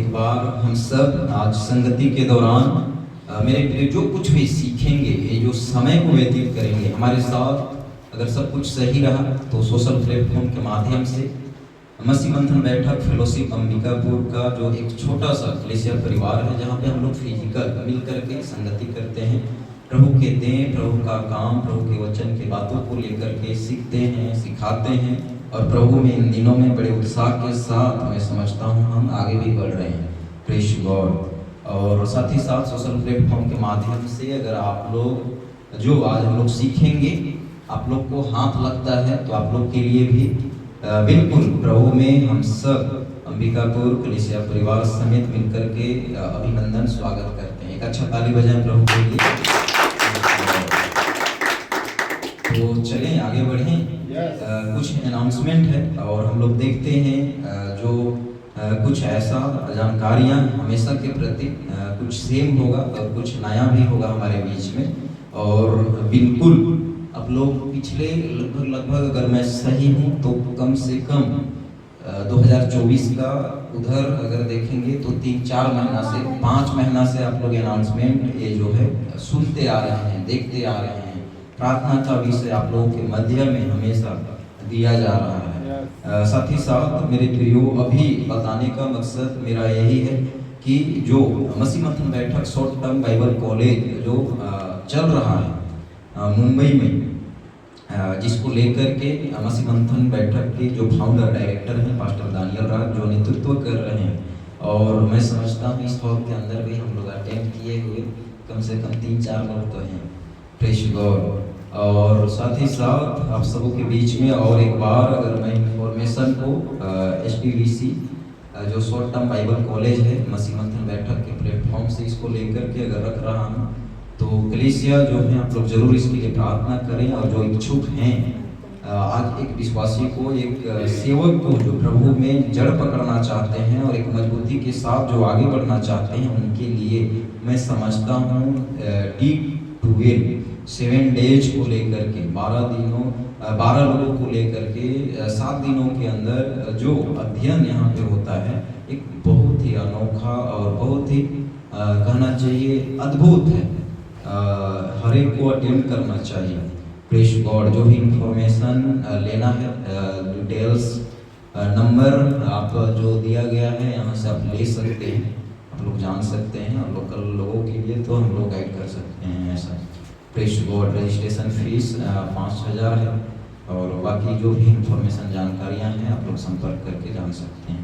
एक बार हम सब आज संगति के दौरान मेरे प्रिय जो कुछ भी सीखेंगे, ये जो समय को व्यतीत करेंगे हमारे साथ, अगर सब कुछ सही रहा तो सोशल प्लेटफॉर्म के माध्यम से मसीह मंथन बैठक फेलोशिप अंबिकापुर का जो एक छोटा सा कलीसिया परिवार है, जहाँ पे हम लोग फिजिकल मिल करके संगति करते हैं, प्रभु के दें, प्रभु का काम, प्रभु के वचन के बातों को लेकर के सीखते हैं, सिखाते हैं और प्रभु में इन दिनों में बड़े उत्साह के साथ मैं समझता हूँ हम आगे भी बढ़ रहे हैं। Praise God. और साथ ही साथ सोशल प्लेटफॉर्म के माध्यम से अगर आप लोग जो आज हम लोग सीखेंगे आप लोग को हाथ लगता है तो आप लोग के लिए भी बिल्कुल प्रभु में हम सब अंबिकापुर कलीसिया परिवार समेत मिलकर के अभिनंदन स्वागत करते हैं। एक अच्छा ताली बजाएं प्रभु के लिए। तो चलें आगे बढ़ें। कुछ अनाउंसमेंट है और हम लोग देखते हैं जो कुछ ऐसा जानकारियां हमेशा के प्रति कुछ सेम होगा और कुछ नया भी होगा हमारे बीच में। और बिल्कुल आप लोग पिछले लगभग अगर मैं सही हूँ तो कम से कम 2024 का उधर अगर देखेंगे तो 3-4 महीना से 5 महीना से आप लोग अनाउंसमेंट ये जो है सुनते आ रहे हैं, देखते आ रहे हैं। प्रार्थना का विषय आप लोगों के मध्य में हमेशा दिया जा रहा है। साथ ही साथ मेरे प्रियो अभी बताने का मकसद मेरा यही है कि जो मसीह मंथन बैठक शॉर्ट टर्म बाइबल कॉलेज जो चल रहा है मुंबई में, जिसको लेकर के मसीह मंथन बैठक के जो फाउंडर डायरेक्टर हैं पास्टर दानियल राज जो नेतृत्व कर रहे हैं, और मैं समझता हूँ इस हॉल के अंदर भी हम लोग अटेंड किए हुए कम से कम 3-4 लोग तो हैं। Praise God. और साथ ही साथ आप सबों के बीच में और एक बार अगर मैं इंफॉर्मेशन को STVC जो शॉर्ट टर्म बाइबल कॉलेज है मसीह मंथन बैठक के प्लेटफॉर्म से इसको लेकर के अगर रख रहा हूँ तो कलीसिया जो है आप लोग जरूर इसके लिए प्रार्थना करें। और जो इच्छुक हैं आज एक विश्वासी को, एक सेवक को जो प्रभु में जड़ पकड़ना चाहते हैं और एक मजबूती के साथ जो आगे बढ़ना चाहते हैं, उनके लिए मैं समझता हूँ D12 7 डेज को लेकर के 12 लोगों को लेकर के 7 दिनों के अंदर जो अध्ययन यहाँ पे होता है, एक बहुत ही अनोखा और बहुत ही कहना चाहिए अद्भुत है। हर एक को अटेंड करना चाहिए। Praise God. जो भी इंफॉर्मेशन लेना है, डिटेल्स नंबर आप जो दिया गया है यहाँ से आप ले सकते हैं, आप लोग जान सकते हैं। और लोकल लोगों के लिए तो हम लोग गाइड कर सकते हैं ऐसा। Praise God. रजिस्ट्रेशन फीस 5,000 है और बाकी जो भी इंफॉर्मेशन जानकारियाँ हैं आप लोग संपर्क करके जान सकते हैं।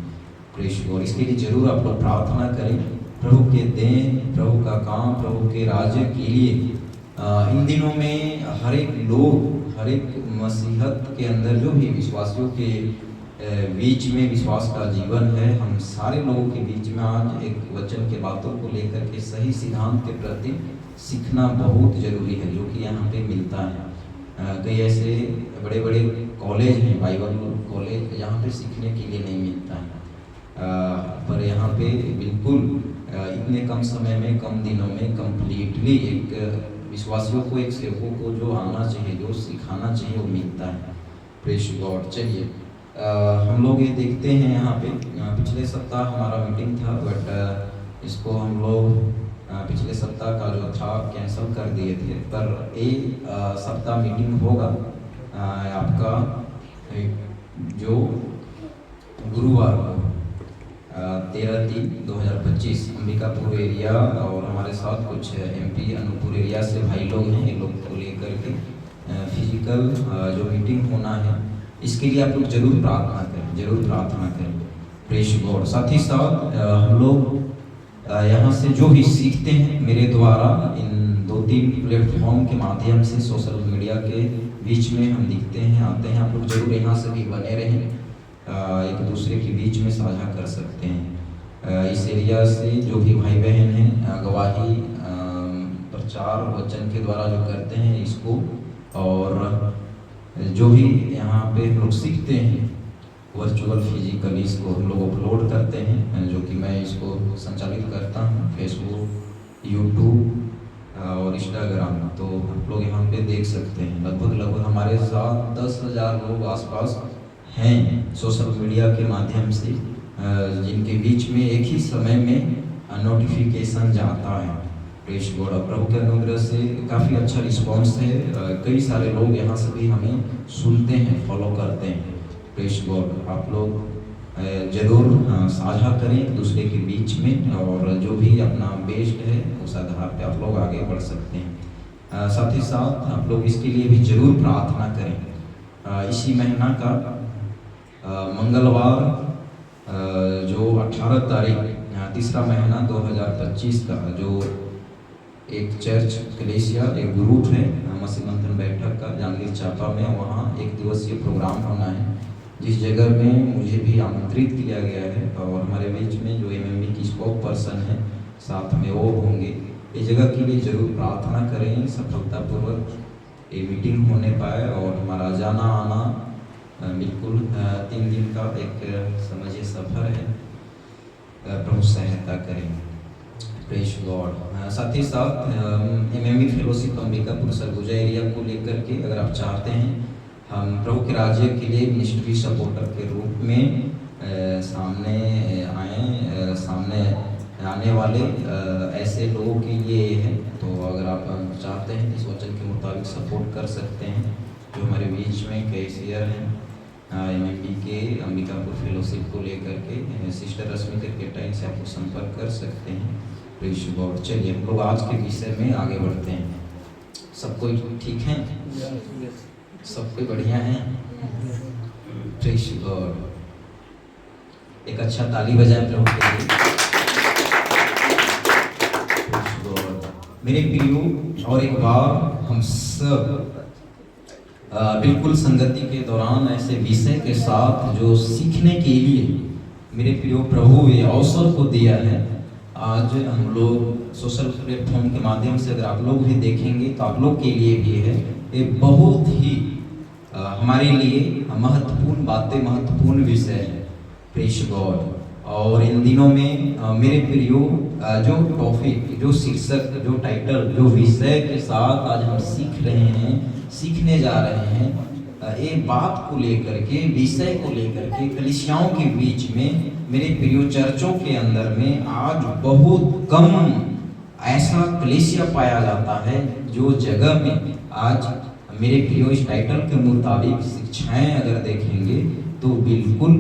Praise God. इसके लिए जरूर आप लोग प्रार्थना करें, प्रभु के दें, प्रभु का काम, प्रभु के राज्य के लिए। इन दिनों में हर एक लोग, हर एक मसीहत के अंदर जो भी विश्वासियों के बीच में विश्वास का जीवन है, हम सारे लोगों के बीच में आज एक वचन के बातों को लेकर के सही सिद्धांत के प्रति सीखना बहुत जरूरी है, जो कि यहाँ पे मिलता है। कई ऐसे बड़े बड़े कॉलेज हैं, बाइबल कॉलेज, जहाँ पे सीखने के लिए नहीं मिलता है, पर यहाँ पे बिल्कुल इतने कम समय में, कम दिनों में कंप्लीटली एक विश्वासियों को, एक सेवकों को जो आना चाहिए, जो सिखाना चाहिए, वो मिलता है। Praise God. चलिए हम लोग ये देखते हैं यहाँ पे पिछले सप्ताह हमारा मीटिंग था, बट इसको हम लोग पिछले सप्ताह का जो था कैंसिल कर दिए थे, पर एक सप्ताह मीटिंग होगा आपका जो गुरुवार को 13/3/2025 अंबिकापुर एरिया, और हमारे साथ कुछ MP अनूपपुर एरिया से भाई लोग हैं, ये लोग को लेकर के फिजिकल जो मीटिंग होना है, इसके लिए आप लोग जरूर प्रार्थना करें, जरूर प्रार्थना करें। Praise God. साथ ही साथ हम लोग यहाँ से जो भी सीखते हैं मेरे द्वारा इन 2-3 प्लेटफॉर्म के माध्यम से सोशल मीडिया के बीच में हम दिखते हैं, आते हैं। आप लोग जरूर यहाँ से भी बने रहें, एक दूसरे के बीच में साझा कर सकते हैं। इस एरिया से जो भी भाई बहन हैं गवाही प्रचार वचन के द्वारा जो करते हैं इसको, और जो भी यहाँ पे हम लोग सीखते हैं वर्चुअल फिजिकली इसको हम लोग अपलोड करते हैं, जो कि मैं इसको संचालित करता हूँ फेसबुक, यूट्यूब और इंस्टाग्राम। तो आप लोग यहाँ पे देख सकते हैं लगभग हमारे साथ 10,000 लोग आसपास हैं सोशल मीडिया के माध्यम से जिनके बीच में एक ही समय में नोटिफिकेशन जाता है। Praise God. प्रभु के अनुग्रह से काफ़ी अच्छा रिस्पॉन्स है। कई सारे लोग यहाँ से भी हमें सुनते हैं, फॉलो करते हैं। Praise God. आप लोग जरूर साझा करें एक दूसरे के बीच में, और जो भी अपना बेस्ट है उस आधार पे आप लोग आगे बढ़ सकते हैं। साथ ही साथ आप लोग इसके लिए भी जरूर प्रार्थना करें। इसी महीना का मंगलवार जो 18 तारीख, तीसरा महीना 2025 का, जो एक चर्च कलेसिया एक ग्रुप है मसीह मंथन बैठक का जांगीर चापा में, वहाँ एक दिवसीय प्रोग्राम होना है, जिस जगह में मुझे भी आमंत्रित किया गया है। और हमारे बीच में जो एमएमबी की स्पोक पर्सन है साथ में वो होंगे। इस जगह के लिए जरूर प्रार्थना करें, सफलतापूर्वक ये मीटिंग होने पाए और हमारा जाना आना बिल्कुल 3 दिन का एक समझिए सफ़र है। प्रभु सहायता करें। Praise God. साथ ही साथ MMB fellowship Ambikapur Surguja area को लेकर के अगर आप चाहते हैं हम प्रभु के राज्य के लिए मिनिस्ट्री सपोर्टर के रूप में सामने आने वाले ऐसे लोगों के लिए है, तो अगर आप चाहते हैं इस वचन के मुताबिक सपोर्ट कर सकते हैं। जो हमारे बीच में कैशियर हैं एमएमबी के अंबिकापुर फेलोशिप को लेकर के सिस्टर रश्मि क्रिकेटाइन से आपको संपर्क कर सकते हैं। Praise God. चलिए हम लोग आज के विषय में आगे बढ़ते हैं। सब कोई ठीक है? सब कोई बढ़िया है? Praise God. एक अच्छा ताली बजाएं प्रभु के लिए। मेरे प्रियो, और एक बार हम सब बिल्कुल संगति के दौरान ऐसे विषय के साथ जो सीखने के लिए मेरे प्रियो प्रभु ये अवसर को दिया है। आज हम लोग सोशल प्लेटफॉर्म के माध्यम से अगर आप लोग भी देखेंगे तो आप लोग के लिए भी है ये बहुत ही हमारे लिए महत्वपूर्ण बातें, महत्वपूर्ण विषय है। Praise God. और इन दिनों में मेरे प्रियो जो टॉपिक, जो शीर्षक, जो टाइटल, जो विषय के साथ आज हम सीख रहे हैं, सीखने जा रहे हैं, एक बात को लेकर के, विषय को लेकर के कलीसियाओं के बीच में मेरे प्रियो चर्चों के अंदर में आज बहुत कम ऐसा कलीसिया पाया जाता है जो जगह में आज मेरे प्रियो इस टाइटल के मुताबिक शिक्षाएं अगर देखेंगे तो बिल्कुल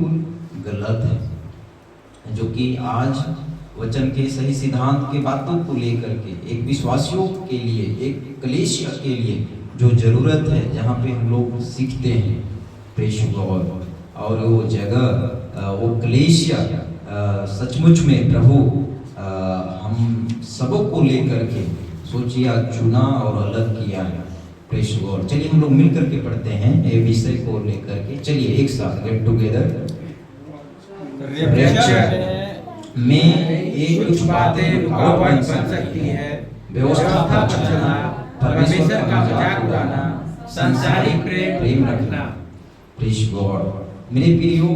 गलत है, जो कि आज वचन के सही सिद्धांत के बातों को लेकर के एक विश्वासियों के लिए, एक कलीसिया के लिए जो ज़रूरत है, जहाँ पे हम लोग सीखते हैं। Praise God. और वो जगह, वो कलीसिया सचमुच में प्रभु हम सबों को लेकर के सोचिया, चुना और अलग किया है। Praise God. चलिए हम लोग मिल करके पढ़ते हैं ये विषय को लेकर के। चलिए एक साथ गेट टुगेदर में एक कुछ बातें रुकावट बन सकती है। व्यवस्था पर चलना, परमेश्वर का मजाक उड़ाना, संसारिक प्रेम रखना। Praise God. मेरे प्रियो,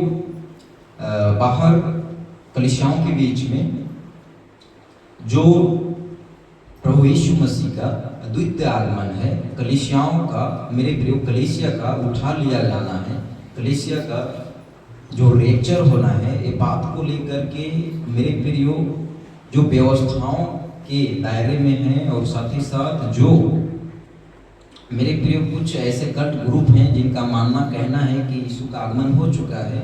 बाहर कलीसियाओं के बीच में जो प्रभु यीशु मसीह का द्वितीय आगमन है, कलीसियाओं का, मेरे प्रियो कलीसिया का उठा लिया जाना है, कलीसिया का जो रेप्चर होना है, ये बात को लेकर के मेरे प्रियो जो व्यवस्थाओं के दायरे में है, और साथ ही साथ जो मेरे प्रियो कुछ ऐसे कल्ट ग्रुप हैं जिनका मानना, कहना है कि यीशु का आगमन हो चुका है,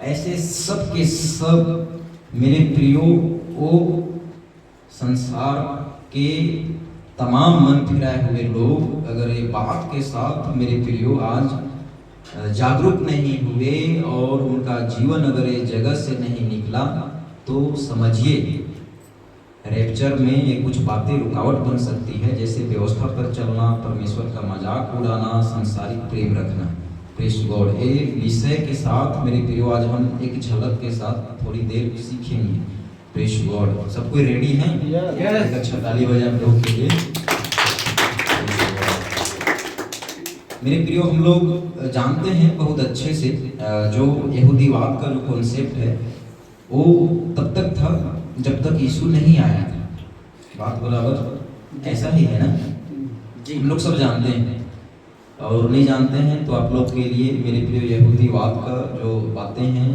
ऐसे सब के सब मेरे प्रियो वो संसार के तमाम मन फिराए हुए लोग अगर ये बात के साथ मेरे प्रियो आज जागरूक नहीं हुए और उनका जीवन अगर ये जगह से नहीं निकला, तो समझिए रैप्चर में ये कुछ बातें रुकावट बन सकती है, जैसे व्यवस्था पर चलना, परमेश्वर का मजाक उड़ाना, सांसारिक प्रेम रखना। Praise God. ये विषय के साथ मेरे प्रियो आज हम एक झलक के साथ थोड़ी देर सीखेंगे। Praise God. सब कोई रेडी हैं? एक अच्छा ताली बजाएं प्रभु के लिए। मेरे प्रियो, हम लोग जानते हैं बहुत अच्छे से जो यहूदीवाद का जो कॉन्सेप्ट है वो तब तक था जब तक यीशु नहीं आया था। बात बराबर ऐसा ही है ना? हम लोग सब जानते हैं और नहीं जानते हैं तो आप लोग के लिए मेरे प्रिय यहूदीवाद का जो बातें हैं,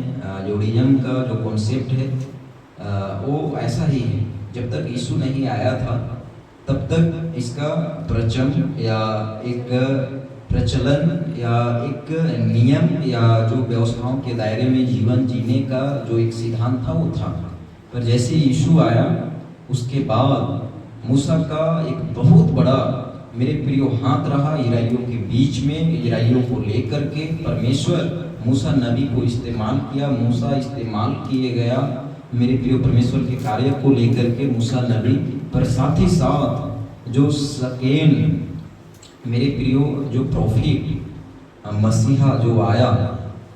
जोडिज्म का जो कॉन्सेप्ट है, वो ऐसा ही है। जब तक यीशु नहीं आया था तब तक इसका प्रचलन या एक प्रचलन या एक नियम या जो व्यवस्थाओं के दायरे में जीवन जीने का जो एक सिद्धांत था वो था। पर जैसे यीशु आया उसके बाद मूसा का एक बहुत बड़ा मेरे प्रियो हाथ रहा इजराइलियों के बीच में। इजराइलियों को लेकर के परमेश्वर मूसा नबी को इस्तेमाल किया, मूसा इस्तेमाल किए गया मेरे प्रियो परमेश्वर के कार्य को लेकर के मूसा नबी। पर साथ ही साथ जो सेकेंड मेरे प्रियो जो प्रोफिट मसीहा जो आया,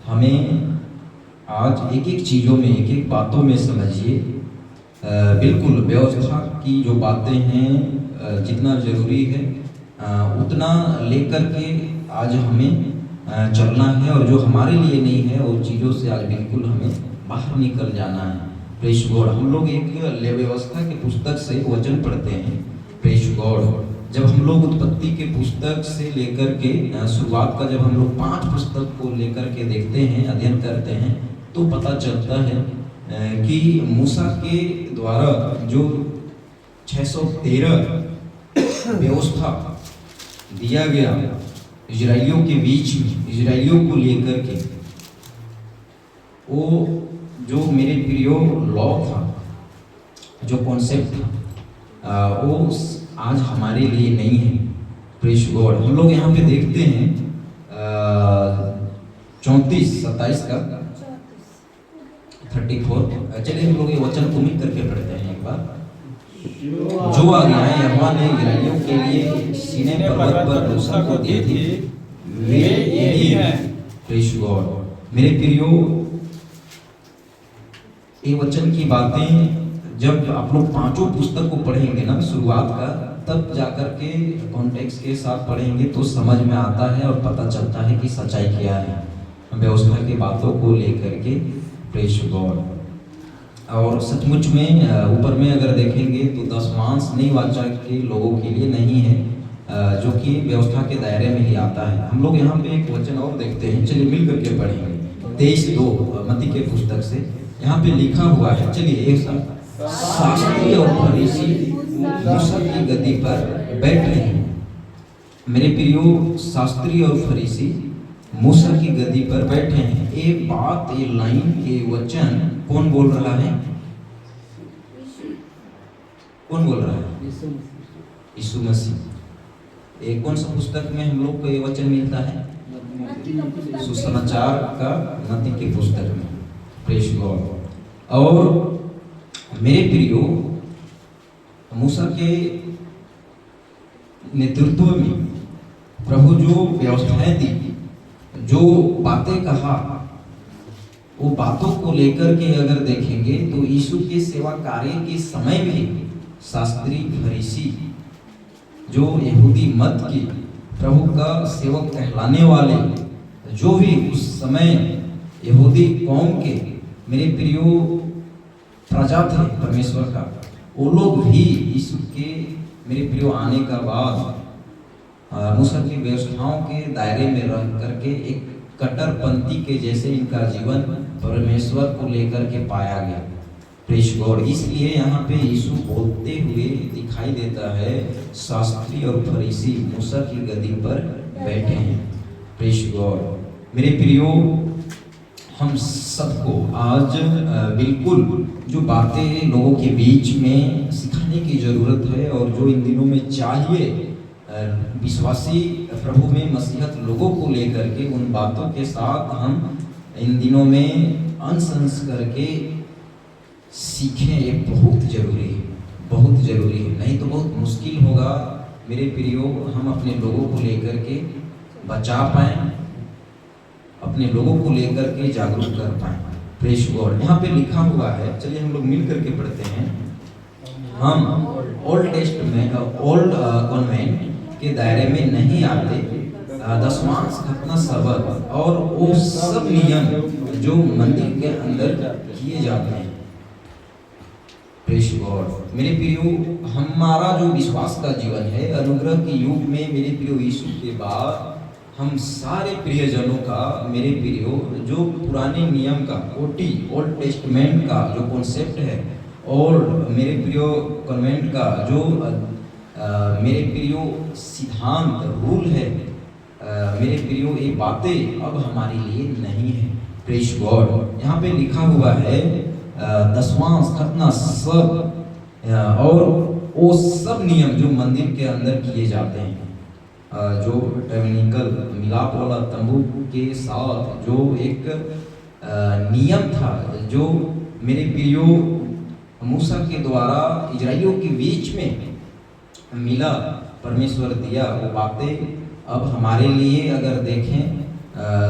हमें आज एक एक चीज़ों में एक एक बातों में समझिए, बिल्कुल व्यवस्था की जो बातें हैं जितना ज़रूरी है उतना लेकर के आज हमें चलना है, और जो हमारे लिए नहीं है वो चीज़ों से आज बिल्कुल हमें बाहर निकल जाना है। Press God. हम लोग एक व्यवस्था के पुस्तक से वचन पढ़ते हैं। Press God. जब हम लोग उत्पत्ति के पुस्तक से लेकर के शुरुआत का जब हम लोग 5 पुस्तक को लेकर के देखते हैं, अध्ययन करते हैं, तो पता चलता है कि मूसा के द्वारा जो 613 व्यवस्था दिया गया इजराइलियों के बीच में, इजराइलियों को लेकर के, वो जो मेरे प्रियो लॉ था, जो कॉन्सेप्ट था, वो आज हमारे लिए नहीं है। Press God. हम लोग यहाँ पे देखते हैं 34-27 का 34। चलिए हम लोग ये वचन को मिल करके पढ़ते हैं एक बार। जो आज्ञाएं यहोवा ने इजराइलियों के लिए सीनै पर्वत पर मूसा को दी थी वे यही हैं। Press God. मेरे प्रियो, ये वचन की बातें जब आप लोग 5 पुस्तक को पढ़ेंगे ना शुरुआत का, तब जाकर के कॉन्टेक्स्ट के साथ पढ़ेंगे तो समझ में आता है और पता चलता है कि सच्चाई क्या है व्यवस्था की बातों को लेकर के। Press God. और सचमुच में ऊपर में अगर देखेंगे तो दशमांश नई वाचा के लोगों के लिए नहीं है, जो कि व्यवस्था के दायरे में ही आता है। हम लोग यहाँ पे एक वचन और देखते हैं, चलिए मिल करके पढ़ेंगे। 23:2 मत्ती के पुस्तक से यहाँ पे लिखा हुआ है। चलिए एक साथ। शास्त्री और फरीसी मूसा की गद्दी पर बैठ रहे हैं। मेरे प्रियो, शास्त्री और फरीसी मूसा की गद्दी पर बैठे हैं। ये बात, ये लाइन, ये वचन कौन बोल रहा है? कौन बोल रहा है? यीशु मसीह। ये कौन सा पुस्तक में हम लोग को ये वचन मिलता है? सुसमाचार का मत्ती की पुस्तक में। Press God. और मेरे प्रियो, मूसा के नेतृत्व में प्रभु जो व्यवस्थाएं दी, जो बातें कहा, वो बातों को लेकर के अगर देखेंगे तो यीशु के सेवा कार्य के समय भी शास्त्री फरीसी जो यहूदी मत की प्रभु का सेवक कहलाने वाले जो भी उस समय यहूदी कौम के मेरे प्रियो प्रजा थे परमेश्वर का, वो लोग भी यीशु के मेरे प्रियो आने का बाद मूसा की व्यवस्थाओं के दायरे में रह करके एक कट्टरपंथी के जैसे इनका जीवन परमेश्वर को लेकर के पाया गया। Press God. इसलिए यहाँ पे यीशु बोलते हुए दिखाई देता है, शास्त्री और फरीसी मूसा की गद्दी पर बैठे हैं। Press God. मेरे प्रियो, हम सबको आज बिल्कुल जो बातें लोगों के बीच में सिखाने की ज़रूरत है, और जो इन दिनों में चाहिए विश्वासी प्रभु में मसीहत लोगों को लेकर के, उन बातों के साथ हम इन दिनों में अंश करके सीखें। ये बहुत ज़रूरी है, बहुत ज़रूरी है। नहीं तो बहुत मुश्किल होगा मेरे प्रियो, हम अपने लोगों को लेकर के बचा पाएँ, अपने लोगों को लेकर के जागरूक कर पाएँ। Press God. यहाँ पे लिखा हुआ है, चलिए हम लोग मिल करके पढ़ते हैं। हम ओल्ड टेस्ट में ओल्ड कॉन्वेंट के दायरे में नहीं आते। दशमांश खतना सबक और वो सब नियम जो मंदिर के अंदर किए जाते हैं। Press God. मेरे प्रियो, हमारा जो विश्वास का जीवन है अनुग्रह के युग में मेरे प्रियो यीशु के बाद हम सारे प्रियजनों का, मेरे प्रियो, जो पुराने नियम का ओल्ड टेस्टमेंट का जो कॉन्सेप्ट है, और मेरे प्रियो कन्वेंट का जो मेरे प्रियो सिद्धांत रूल है, मेरे प्रियो ये बातें अब हमारे लिए नहीं है। Praise God. यहाँ पे लिखा हुआ है दशवांश, खतना, सब और वो सब नियम जो मंदिर के अंदर किए जाते हैं, जो टेबरनेकल मिलाप वाला तंबू के साथ जो एक नियम था, जो मेरे प्रियो मूसा के द्वारा इजराइलियों के बीच में मिला, परमेश्वर दिया, वो बातें अब हमारे लिए अगर देखें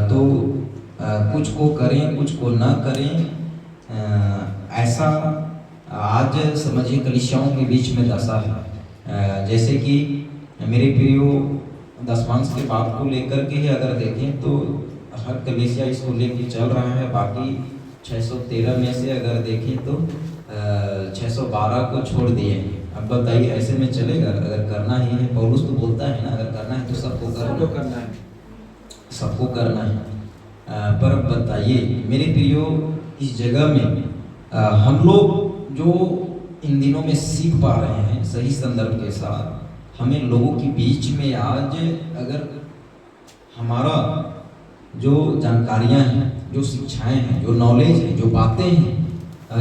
तो कुछ को करें कुछ को ना करें, ऐसा आज समझिए कलीसियाओं के बीच में दशा है। जैसे कि मेरे प्रियो दशवांश के बात को लेकर के ही अगर देखें तो हर कलीसिया इसको लेकर चल रहा है। बाकी 613 में से अगर देखें तो 612 को छोड़ दिए हैं। अब बताइए ऐसे में चलेगा? अगर करना ही है, पौलुस तो बोलता है ना, अगर करना है तो सबको करना है, सबको करना है। पर अब बताइए मेरे प्रियो, इस जगह में हम लोग जो इन दिनों में सीख पा रहे हैं सही संदर्भ के साथ, हमें लोगों के बीच में आज अगर हमारा जो जानकारियां हैं, जो शिक्षाएं हैं, जो नॉलेज है, जो बातें हैं,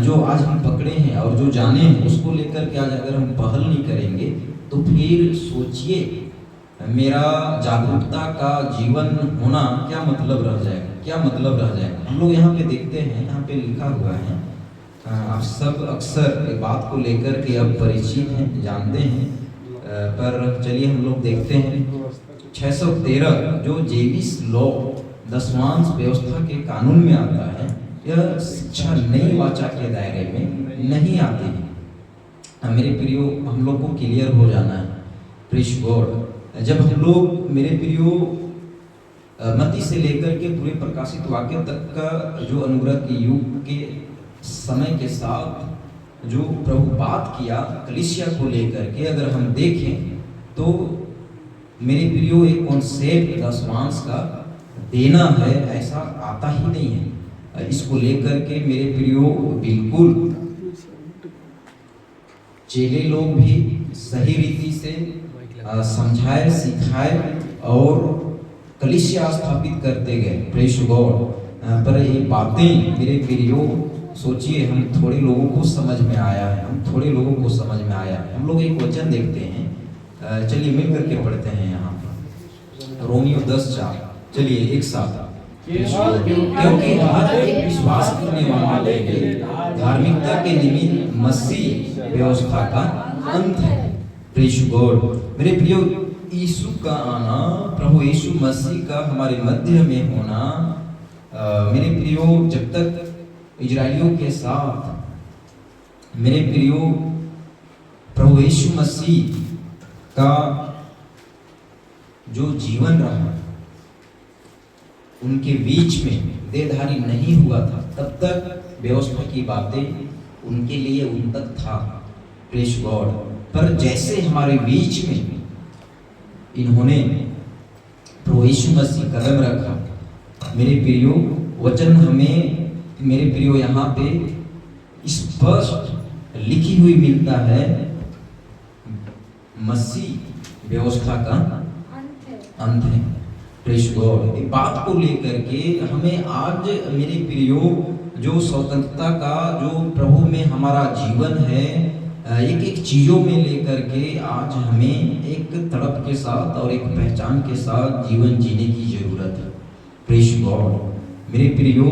जो आज हम पकड़े हैं और जो जाने हैं, उसको लेकर के आज अगर हम पहल नहीं करेंगे तो फिर सोचिए मेरा जागरूकता का जीवन होना क्या मतलब रह जाएगा, क्या मतलब रह जाएगा। हम लोग यहाँ पे देखते हैं, यहाँ पे लिखा हुआ है, आप सब अक्सर एक बात को लेकर के अब परिचित हैं, जानते हैं, पर चलिए हम लोग देखते हैं 613 जो जेविस लॉ, दशवांश व्यवस्था के कानून में आता है, यह शिक्षा नई वाचा के दायरे में नहीं आती है। मेरे प्रियो, हम लोग को क्लियर हो जाना है। Praise God. जब हम लोग मेरे प्रियो मत्ती से लेकर के पूरे प्रकाशित वाक्य तक का जो अनुग्रह के युग के समय के साथ जो प्रभु बात किया कलीसिया को लेकर के अगर हम देखें तो मेरे प्रियो एक कॉन्सेप्ट दशवांश का देना है ऐसा आता ही नहीं है। इसको लेकर के मेरे प्रियो बिल्कुल चेले लोग भी सही रीति से समझाए, सिखाए और कलीसिया स्थापित करते गए। Praise God. पर ये बातें मेरे प्रियो सोचिए, हम थोड़े लोगों को समझ में आया है, हम लोग एक वचन देखते हैं, चलिए मिल करके पढ़ते हैं यहाँ पर रोमियो 10:4। चलिए एक साथ। क्योंकि हर एक विश्वास करने वाले के धार्मिकता के निमित्त मसीह व्यवस्था का अंत है। Praise God. मेरे प्रियो, यीशु का आना, प्रभु यीशु मसीह का हमारे मध्य में होना, मेरे प्रियो जब तक इजराइलियों के साथ मेरे प्रियो प्रभु यीशु मसीह का जो जीवन रहा उनके बीच में देहधारी नहीं हुआ था, तब तक व्यवस्था की बातें उनके लिए उन तक था। Praise God. पर जैसे हमारे बीच में इन्होंने प्रभु यीशु मसीह कदम रखा, मेरे प्रियो वचन हमें मेरे प्रियो यहाँ पे स्पष्ट लिखी हुई मिलता है, मसीह व्यवस्था का अंत है। Praise God. एक बात को लेकर के हमें आज मेरे प्रियो जो स्वतंत्रता का जो प्रभु में हमारा जीवन है, एक एक चीजों में लेकर के आज हमें एक तड़प के साथ और एक पहचान के साथ जीवन जीने की जरूरत है। Praise God. मेरे प्रियो,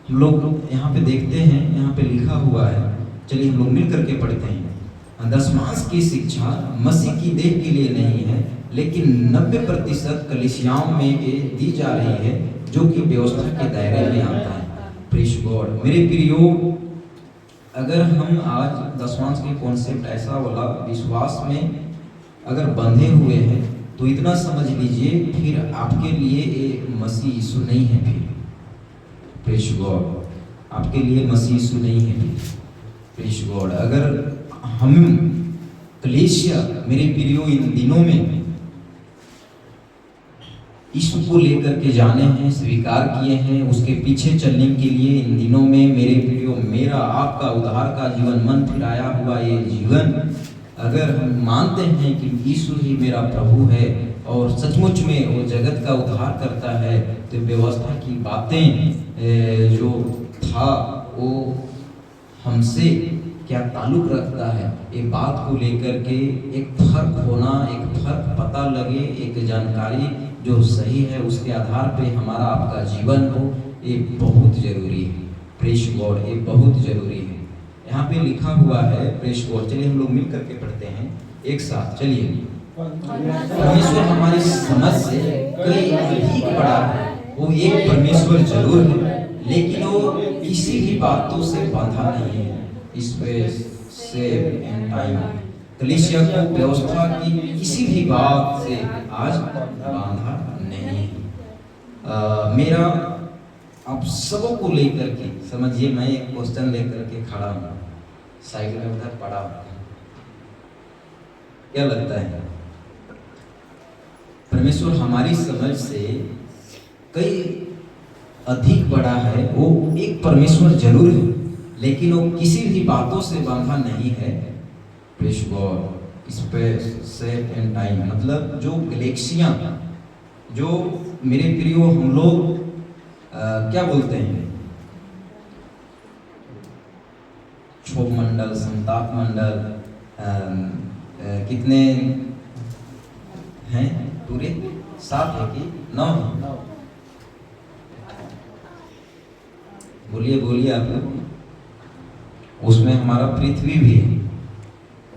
हम लोग यहाँ पे देखते हैं, यहाँ पे लिखा हुआ है, चलिए हम लोग मिल करके पढ़ते हैं। दशमांश की शिक्षा मसीह की देह के लिए नहीं है, लेकिन 90% कलीसियाओं में ये दी जा रही है जो कि व्यवस्था के दायरे में आता है। Praise God. मेरे प्रियो, अगर हम आज दशमांश के कॉन्सेप्ट ऐसा वाला विश्वास में अगर बंधे हुए हैं तो इतना समझ लीजिए फिर आपके लिए ये मसीह यीशु नहीं है। फिर प्रेज गॉड, आपके लिए मसीह यीशु नहीं है फिर। Praise God. अगर हम कलीसिया मेरे प्रियो इन दिनों में यीशु को लेकर के जाने हैं, स्वीकार किए हैं, उसके पीछे चलने के लिए इन दिनों में मेरे प्रियो मेरा आपका उद्धार का जीवन, मन फिराया हुआ ये जीवन, अगर हम मानते हैं कि यीशु ही मेरा प्रभु है और सचमुच में वो जगत का उद्धार करता है, तो व्यवस्था की बातें जो था वो हमसे क्या ताल्लुक रखता है, ये बात को लेकर के एक फर्क होना, एक फर्क पता लगे, एक जानकारी जो सही है उसके आधार पे हमारा आपका जीवन हो, ये बहुत जरूरी है। प्रेस गॉड, ये बहुत जरूरी है। यहाँ पे लिखा हुआ है प्रेस गॉड, चलिए हम लोग मिल करके पढ़ते हैं एक साथ। चलिए, परमेश्वर हमारी समझ से कई अधिक बड़ा है। वो एक परमेश्वर जरूर है, लेकिन वो किसी भी बातों से बांधा नहीं है। इस पे से टाइम कलीसिया को व्यवस्था की किसी भी बात से आज बांधा नहीं है। मेरा आप सबों को लेकर के समझिए, मैं एक क्वेश्चन लेकर के खड़ा हूँ, साइकिल में उधर पड़ा हूँ, क्या लगता है परमेश्वर हमारी समझ से कई अधिक बड़ा है? वो एक परमेश्वर जरूर है, लेकिन वो किसी भी बातों से बांधा नहीं है। Press God, space and time, मतलब जो गैलेक्सियां, जो मेरे प्रियो हम लोग क्या बोलते हैं, क्षोभ मंडल, संताप मंडल, कितने हैं पूरे? 7 है कि 9? बोलिए बोलिए आप लोग। उसमें हमारा पृथ्वी भी है,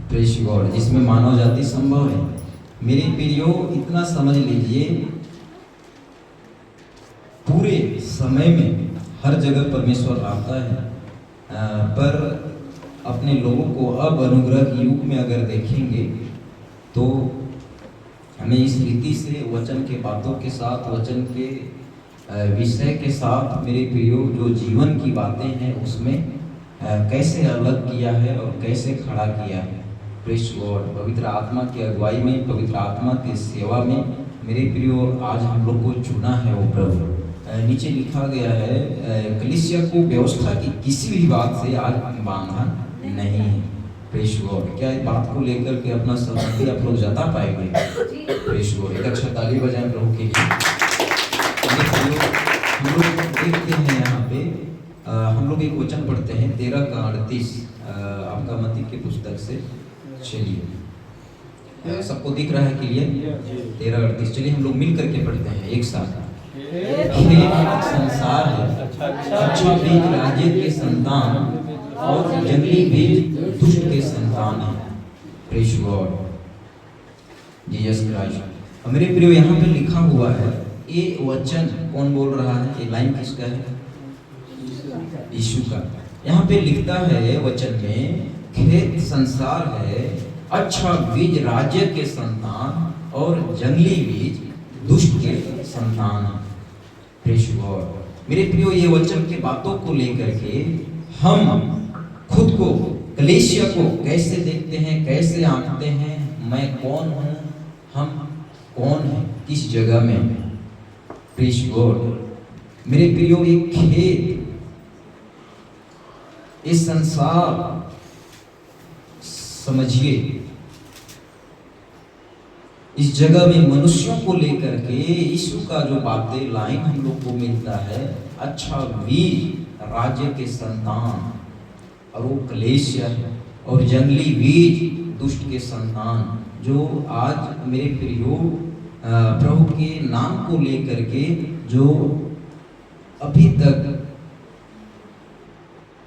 प्रेस गॉड, जिसमें मानव जाति संभव है। मेरे प्रियो, इतना समझ लीजिए, पूरे समय में हर जगह परमेश्वर आता है, पर अपने लोगों को अब अनुग्रह के युग में अगर देखेंगे तो हमें इस रीति से वचन के बातों के साथ, वचन के विषय के साथ मेरे प्रियो जो जीवन की बातें हैं उसमें कैसे अलग किया है और कैसे खड़ा किया है। प्रेस गॉड, पवित्र आत्मा की अगुवाई में, पवित्र आत्मा की सेवा में मेरे प्रियो आज हम लोग को चुना है वो प्रभु। नीचे लिखा गया है कलीसिया को व्यवस्था की किसी भी बात से आज बांधा नहीं है। प्रेस गॉड, क्या इस बात को लेकर के अपना सहमति आप लोग जता पाएंगे? प्रेस गॉड, एक अच्छा ताली बजाएं प्रभु के लिए। हम लोग देखते हैं यहाँ पे, हम लोग एक वचन पढ़ते हैं 13 का 38 आपका मत्ती की पुस्तक से। चलिए, सबको दिख रहा है क्लियर? 13:38, चलिए हम लोग मिल करके पढ़ते हैं एक साथ। संसार है, अच्छा बीज राज्य के संतान और जंगली बीज दुष्ट के संतान है। Press God, Jesus Christ. मेरे प्रियो, यहाँ पे लिखा हुआ है, ये वचन कौन बोल रहा है? ये लाइन किसका है? यीशु का। यहाँ पे लिखता है वचन में, खेत संसार है, अच्छा बीज राज्य के संतान और जंगली बीज दुष्ट के संतान है। प्रेस गॉड, मेरे प्रियो, ये वचन के बातों को लेकर के हम खुद को, कलीसिया को कैसे देखते हैं, कैसे आंकते हैं? मैं कौन हूँ, हम कौन हैं, किस जगह में? प्रेस गॉड, मेरे प्रियो, एक खेत, इस संसार, समझिए, इस जगह में मनुष्यों को लेकर के यीशु का जो बातें लाइन हम लोग को मिलता है, अच्छा बीज राज्य के संतान और वो कलीसिया है, और जंगली बीज दुष्ट के संतान, जो आज मेरे प्रियो प्रभु के नाम को लेकर के जो अभी तक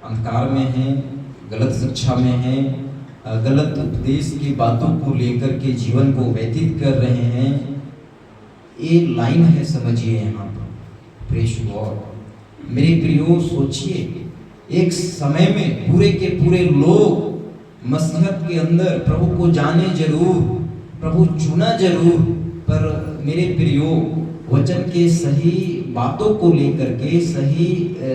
अंधकार में है, गलत शिक्षा में है, गलत उपदेश की बातों को लेकर के जीवन को व्यतीत कर रहे हैं, ये लाइन है, समझिए यहाँ पर। प्रेस गॉड, मेरे प्रियो, सोचिए, एक समय में पूरे के पूरे लोग मसीहत के अंदर प्रभु को जाने जरूर, प्रभु चुना जरूर, पर मेरे प्रियो, वचन के सही बातों को लेकर के, सही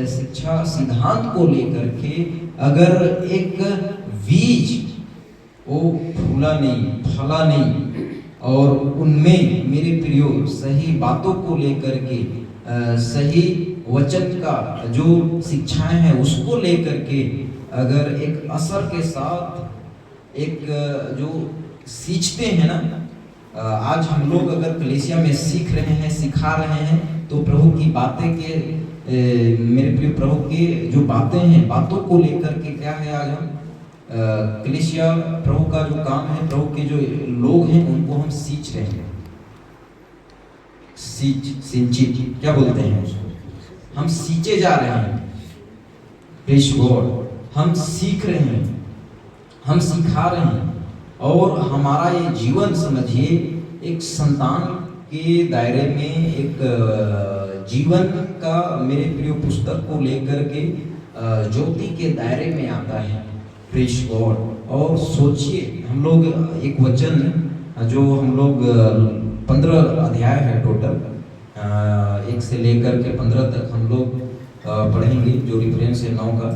शिक्षा सिद्धांत को लेकर के अगर एक बीज वो फूला नहीं, फला नहीं, और उनमें मेरे प्रियो सही बातों को लेकर के सही वचन का जो शिक्षाएं हैं उसको लेकर के अगर एक असर के साथ एक जो सींचते हैं ना, आज हम लोग अगर कलीसिया में सीख रहे हैं, सिखा रहे हैं, तो प्रभु की बातें के मेरे प्रिय प्रभु की जो बातें हैं, बातों को लेकर के क्या है, आज हम कलीसिया प्रभु का जो काम है, प्रभु के जो लोग हैं उनको हम सींच रहे हैं। सिंचित क्या बोलते हैं उसको, हम सींचे जा रहे हैं। प्रेज़ गॉड, हम सीख रहे हैं, हम सिखा रहे हैं, और हमारा ये जीवन समझिए एक संतान के दायरे में एक जीवन का मेरे प्रिय पुस्तक को लेकर के ज्योति के दायरे में आता है। Praise God. और सोचिए हम लोग एक वचन जो हम लोग 15 अध्याय है टोटल, 1 से लेकर के 15 तक हम लोग पढ़ेंगे, जो रेफरेंस है 9 का।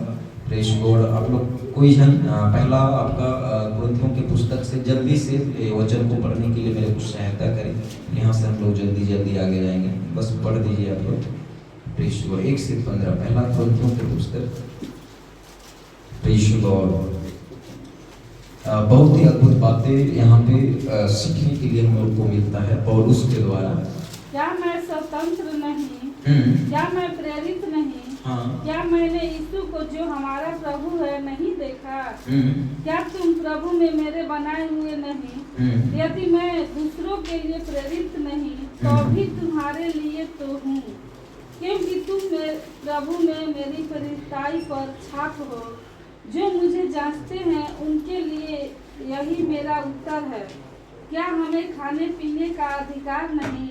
Praise God. आप लोग कोई जन पहला आपका कुरिन्थियों की पुस्तक से जल्दी से वचन को पढ़ने के लिए मेरे को सहायता करें। यहाँ से हम लोग जल्दी आगे जाएंगे, बस पढ़ दीजिए आप लोग। Praise God. 1 से 15 पहला कुरिन्थियों की पुस्तक। Praise God. बहुत ही अद्भुत बातें यहाँ पे सीखने के लिए हम लोग को मिलता है पौलुस के द्वारा। क्या मैं स्वतंत्र नहीं? क्या मैं प्रेरित नहीं? हाँ। क्या मैंने यीशु को जो हमारा प्रभु है नहीं देखा? क्या तुम प्रभु में मेरे बनाए हुए नहीं? यदि मैं दूसरों के लिए प्रेरित नहीं तो भी तुम्हारे लिए तो हूँ, क्योंकि तुम प्रभु में मेरी प्रेरिताई पर छाप हो। जो मुझे जांचते हैं उनके लिए यही मेरा उत्तर है। क्या हमें खाने पीने का अधिकार नहीं?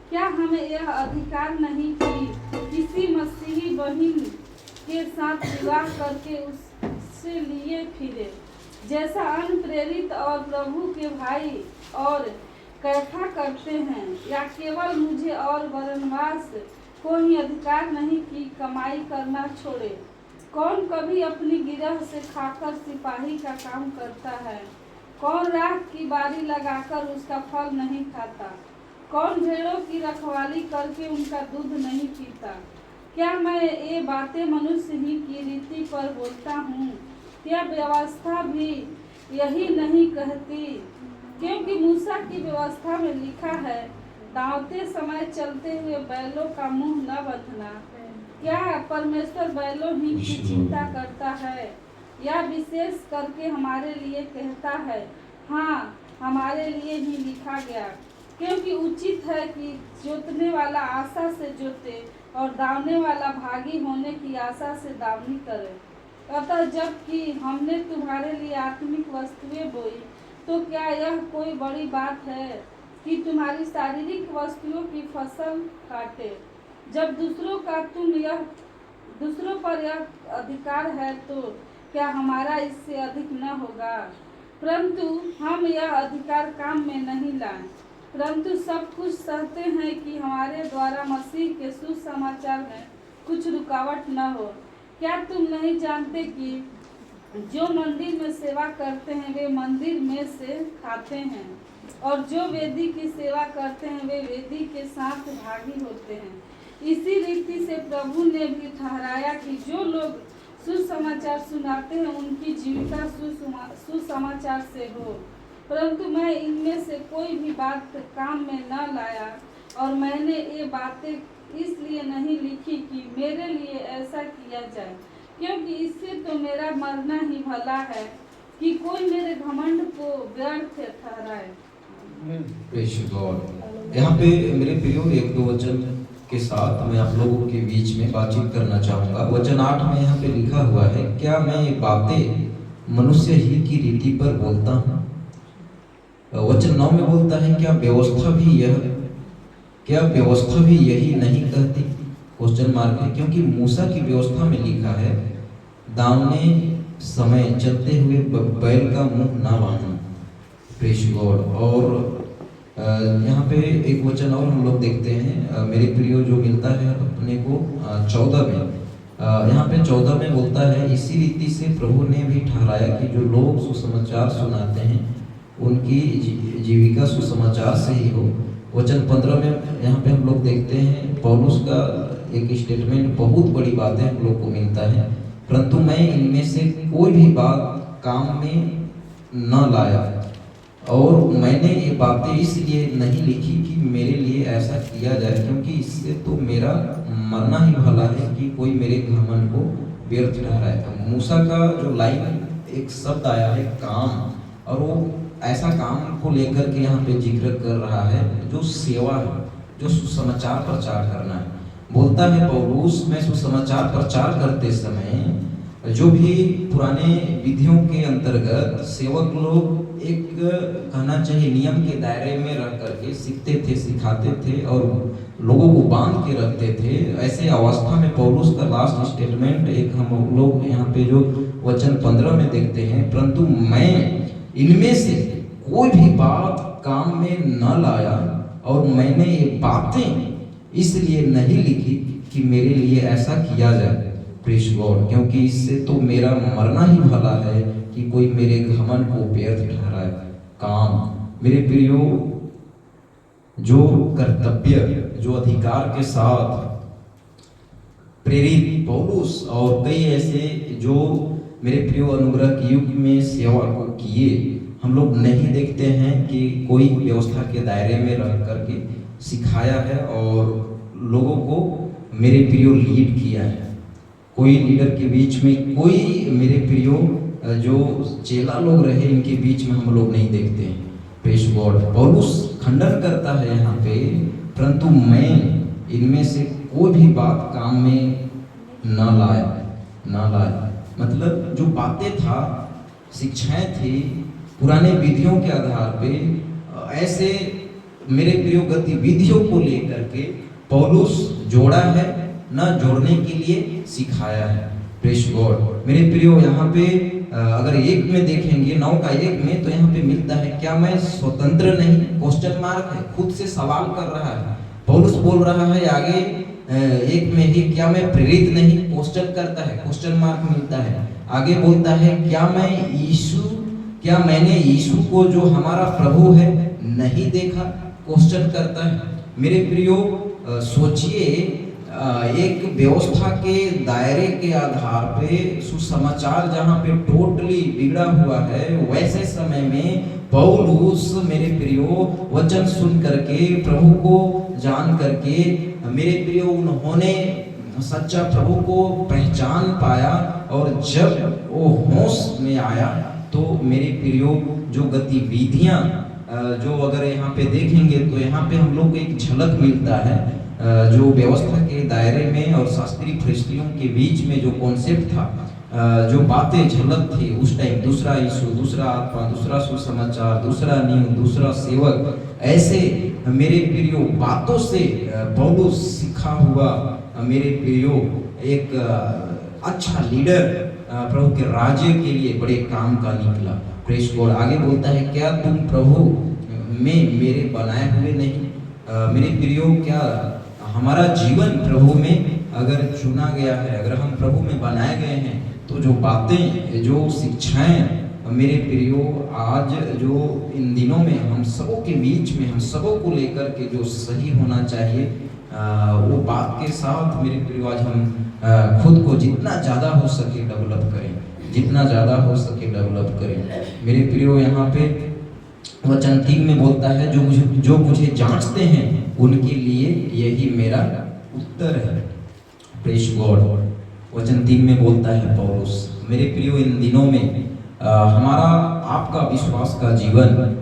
क्या हमें यह अधिकार नहीं कि किसी मसीही बहन के साथ विवाह करके उससे लिए फिरे, जैसा अनप्रेरित और प्रभु के भाई और कैफा करते हैं? या केवल मुझे और बरनबास को ही अधिकार नहीं कि कमाई करना छोड़े? कौन कभी अपनी गिरह से खाकर सिपाही का काम करता है? कौन राख की बारी लगाकर उसका फल नहीं खाता? कौन भेड़ों की रखवाली करके उनका दूध नहीं पीता? क्या मैं ये बातें मनुष्य ही की रीति पर बोलता हूँ? क्या व्यवस्था भी यही नहीं कहती? क्योंकि मूसा की व्यवस्था में लिखा है, दावते समय चलते हुए बैलों का मुंह न बंधना। क्या परमेश्वर बैलों ही की चिंता करता है, या विशेष करके हमारे लिए कहता है? हाँ, हमारे लिए ही लिखा गया, क्योंकि उचित है कि जोतने वाला आशा से जोते और दावने वाला भागी होने की आशा से दावनी करे। अतः जबकि हमने तुम्हारे लिए आत्मिक वस्तुएं बोई, तो क्या यह कोई बड़ी बात है कि तुम्हारी शारीरिक वस्तुओं की फसल काटे? जब दूसरों पर यह अधिकार है, तो क्या हमारा इससे अधिक न होगा? परंतु हम यह अधिकार काम में नहीं लाए, परंतु सब कुछ सहते हैं कि हमारे द्वारा मसीह के सुसमाचार में कुछ रुकावट न हो। क्या तुम नहीं जानते कि जो मंदिर में सेवा करते हैं वे मंदिर में से खाते हैं, और जो वेदी की सेवा करते हैं वे वेदी के साथ भागी होते हैं? इसी रीति से प्रभु ने भी ठहराया कि जो लोग सुसमाचार सुनाते हैं उनकी जीविका सुसमाचार से हो। परंतु मैं इनमें से कोई भी बात काम में न लाया, और मैंने ये बातें इसलिए नहीं लिखी कि मेरे लिए ऐसा किया जाए, क्योंकि इससे तो मेरा मरना ही भला है कि कोई मेरे घमंड को व्यर्थ ठहराए। Praise God. यहाँ पे मेरे प्रियो एक दो वचन के साथ मैं आप लोगों के बीच में बातचीत करना चाहूँगा। वचन 8 में यहाँ पे लिखा हुआ है, क्या मैं ये बातें मनुष्य ही की रीति पर बोलता हूँ? वचन 9 में बोलता है, क्या व्यवस्था भी यही नहीं कहती? क्वेश्चन मार्क है, क्योंकि मूसा की व्यवस्था में लिखा है, दावने समय चलते हुए बैल का मुंह ना बांधना। Praise God. और यहाँ पे एक वचन और हम लोग देखते हैं मेरे प्रियो, जो मिलता है अपने को 14 में। यहाँ पे 14 में बोलता है, इसी रीति से प्रभु ने भी ठहराया कि जो लोग सुसमाचार सुनाते हैं उनकी जीविका सुसमाचार से ही हो। वचन 15 में यहाँ पे हम लोग देखते हैं पौलुस का एक स्टेटमेंट, बहुत बड़ी बातें हम लोग को मिलता है, परंतु मैं इनमें से कोई भी बात काम में न लाया, और मैंने ये बातें इसलिए नहीं लिखी कि मेरे लिए ऐसा किया जाए, क्योंकि इससे तो मेरा मरना ही भला है कि कोई मेरे घमंड को व्यर्थ ठहराए। मूसा का जो लाइन एक शब्द आया है काम, और वो ऐसा काम को लेकर के यहाँ पे जिक्र कर रहा है जो सेवा है, जो सुसमाचार प्रचार करना है। बोलता है पौलुस, मैं सुसमाचार प्रचार करते समय जो भी पुराने विधियों के अंतर्गत सेवक लोग एक कहना चाहिए नियम के दायरे में रह करके सीखते थे, सिखाते थे और लोगों को बांध के रखते थे, ऐसे अवस्था में पौलुस का लास्ट स्टेटमेंट एक हम लोग यहाँ पे जो वचन 15 में देखते हैं, परंतु मैं इनमें से कोई भी बात काम में न लाया, और मैंने ये बातें इसलिए नहीं लिखी कि मेरे लिए ऐसा किया जाए, प्रेज गॉड, क्योंकि इससे तो मेरा मरना ही भला है कि कोई मेरे घमंड को व्यर्थ ठहराए। काम मेरे प्रियो, जो कर्तव्य, जो अधिकार के साथ प्रेरित पौलुस और कई ऐसे जो मेरे प्रियो अनुग्रह के युग में सेवा को किए, हम लोग नहीं देखते हैं कि कोई व्यवस्था के दायरे में रह करके सिखाया है और लोगों को मेरे प्रियो लीड किया है। कोई लीडर के बीच में, कोई मेरे प्रियो जो चेला लोग रहे, इनके बीच में हम लोग नहीं देखते हैं। प्रेज गॉड, पौलुस खंडन करता है यहाँ पे, परंतु मैं इनमें से कोई भी बात काम में न लाया। मतलब जो बातें था, शिक्षाएं थी, पुराने विधियों के आधार पे ऐसे मेरे प्रियो गतिविधियों को लेकर के पौलुस जोड़ा है, न जोड़ने के लिए सिखाया है। प्रेज गॉड मेरे प्रियो, यहाँ पे अगर 1 में देखेंगे 9 का 1 में, तो यहाँ पे मिलता है क्या मैं स्वतंत्र नहीं, क्वेश्चन मार्क है, खुद से सवाल कर रहा है पौलुस, बोल रहा है आगे 1 में ही, क्या मैं प्रेरित नहीं, क्वेश्चन करता है, क्वेश्चन मार्क मिलता है। आगे बोलता है क्या मैंने यीशु को जो हमारा प्रभु है नहीं देखा, क्वेश्चन करता है। मेरे प्रियो सोचिए, एक व्यवस्था के दायरे के आधार पे सुसमाचार जहाँ पे टोटली बिगड़ा हुआ है, वैसे समय में पौलुस मेरे प्रियो वचन सुन करके, प्रभु को जान करके, मेरे प्रियो उन्होंने सच्चा प्रभु को पहचान पाया, और जब वो होश में आया तो मेरे प्रियो जो गतिविधियां जो अगर यहाँ पे देखेंगे तो यहाँ पे हम लोग को एक झलक मिलता है, जो व्यवस्था के दायरे में और शास्त्रीय फरिश्तियों के बीच में जो कॉन्सेप्ट था, जो बातें झलक थी उस टाइम, दूसरा यीशु, दूसरा आत्मा, दूसरा सुसमाचार, दूसरा नियम, दूसरा सेवक, ऐसे मेरे प्रियो बातों से पौलुस सीखा हुआ मेरे प्रियो एक अच्छा लीडर प्रभु के राज्य के लिए बड़े काम का निकला। प्रेज गॉड, आगे बोलता है क्या तुम प्रभु में मेरे बनाए हुए नहीं। मेरे प्रियो, क्या हमारा जीवन प्रभु में अगर चुना गया है, अगर हम प्रभु में बनाए गए हैं, तो जो बातें, जो शिक्षाएं मेरे प्रियो आज जो इन दिनों में हम सबों के बीच में, हम सबों को लेकर के जो सही होना चाहिए, वो बात के साथ मेरे प्रियो आज हम खुद को जितना ज़्यादा हो सके डेवलप करें, जितना ज़्यादा हो सके डेवलप करें। मेरे प्रियो यहाँ पे वचन 3 में बोलता है जो मुझे जांचते हैं उनके लिए यही मेरा उत्तर है। प्रेज गॉड, वचन 3 में बोलता है पौलुस। मेरे प्रियो, इन दिनों में हमारा आपका विश्वास का जीवन,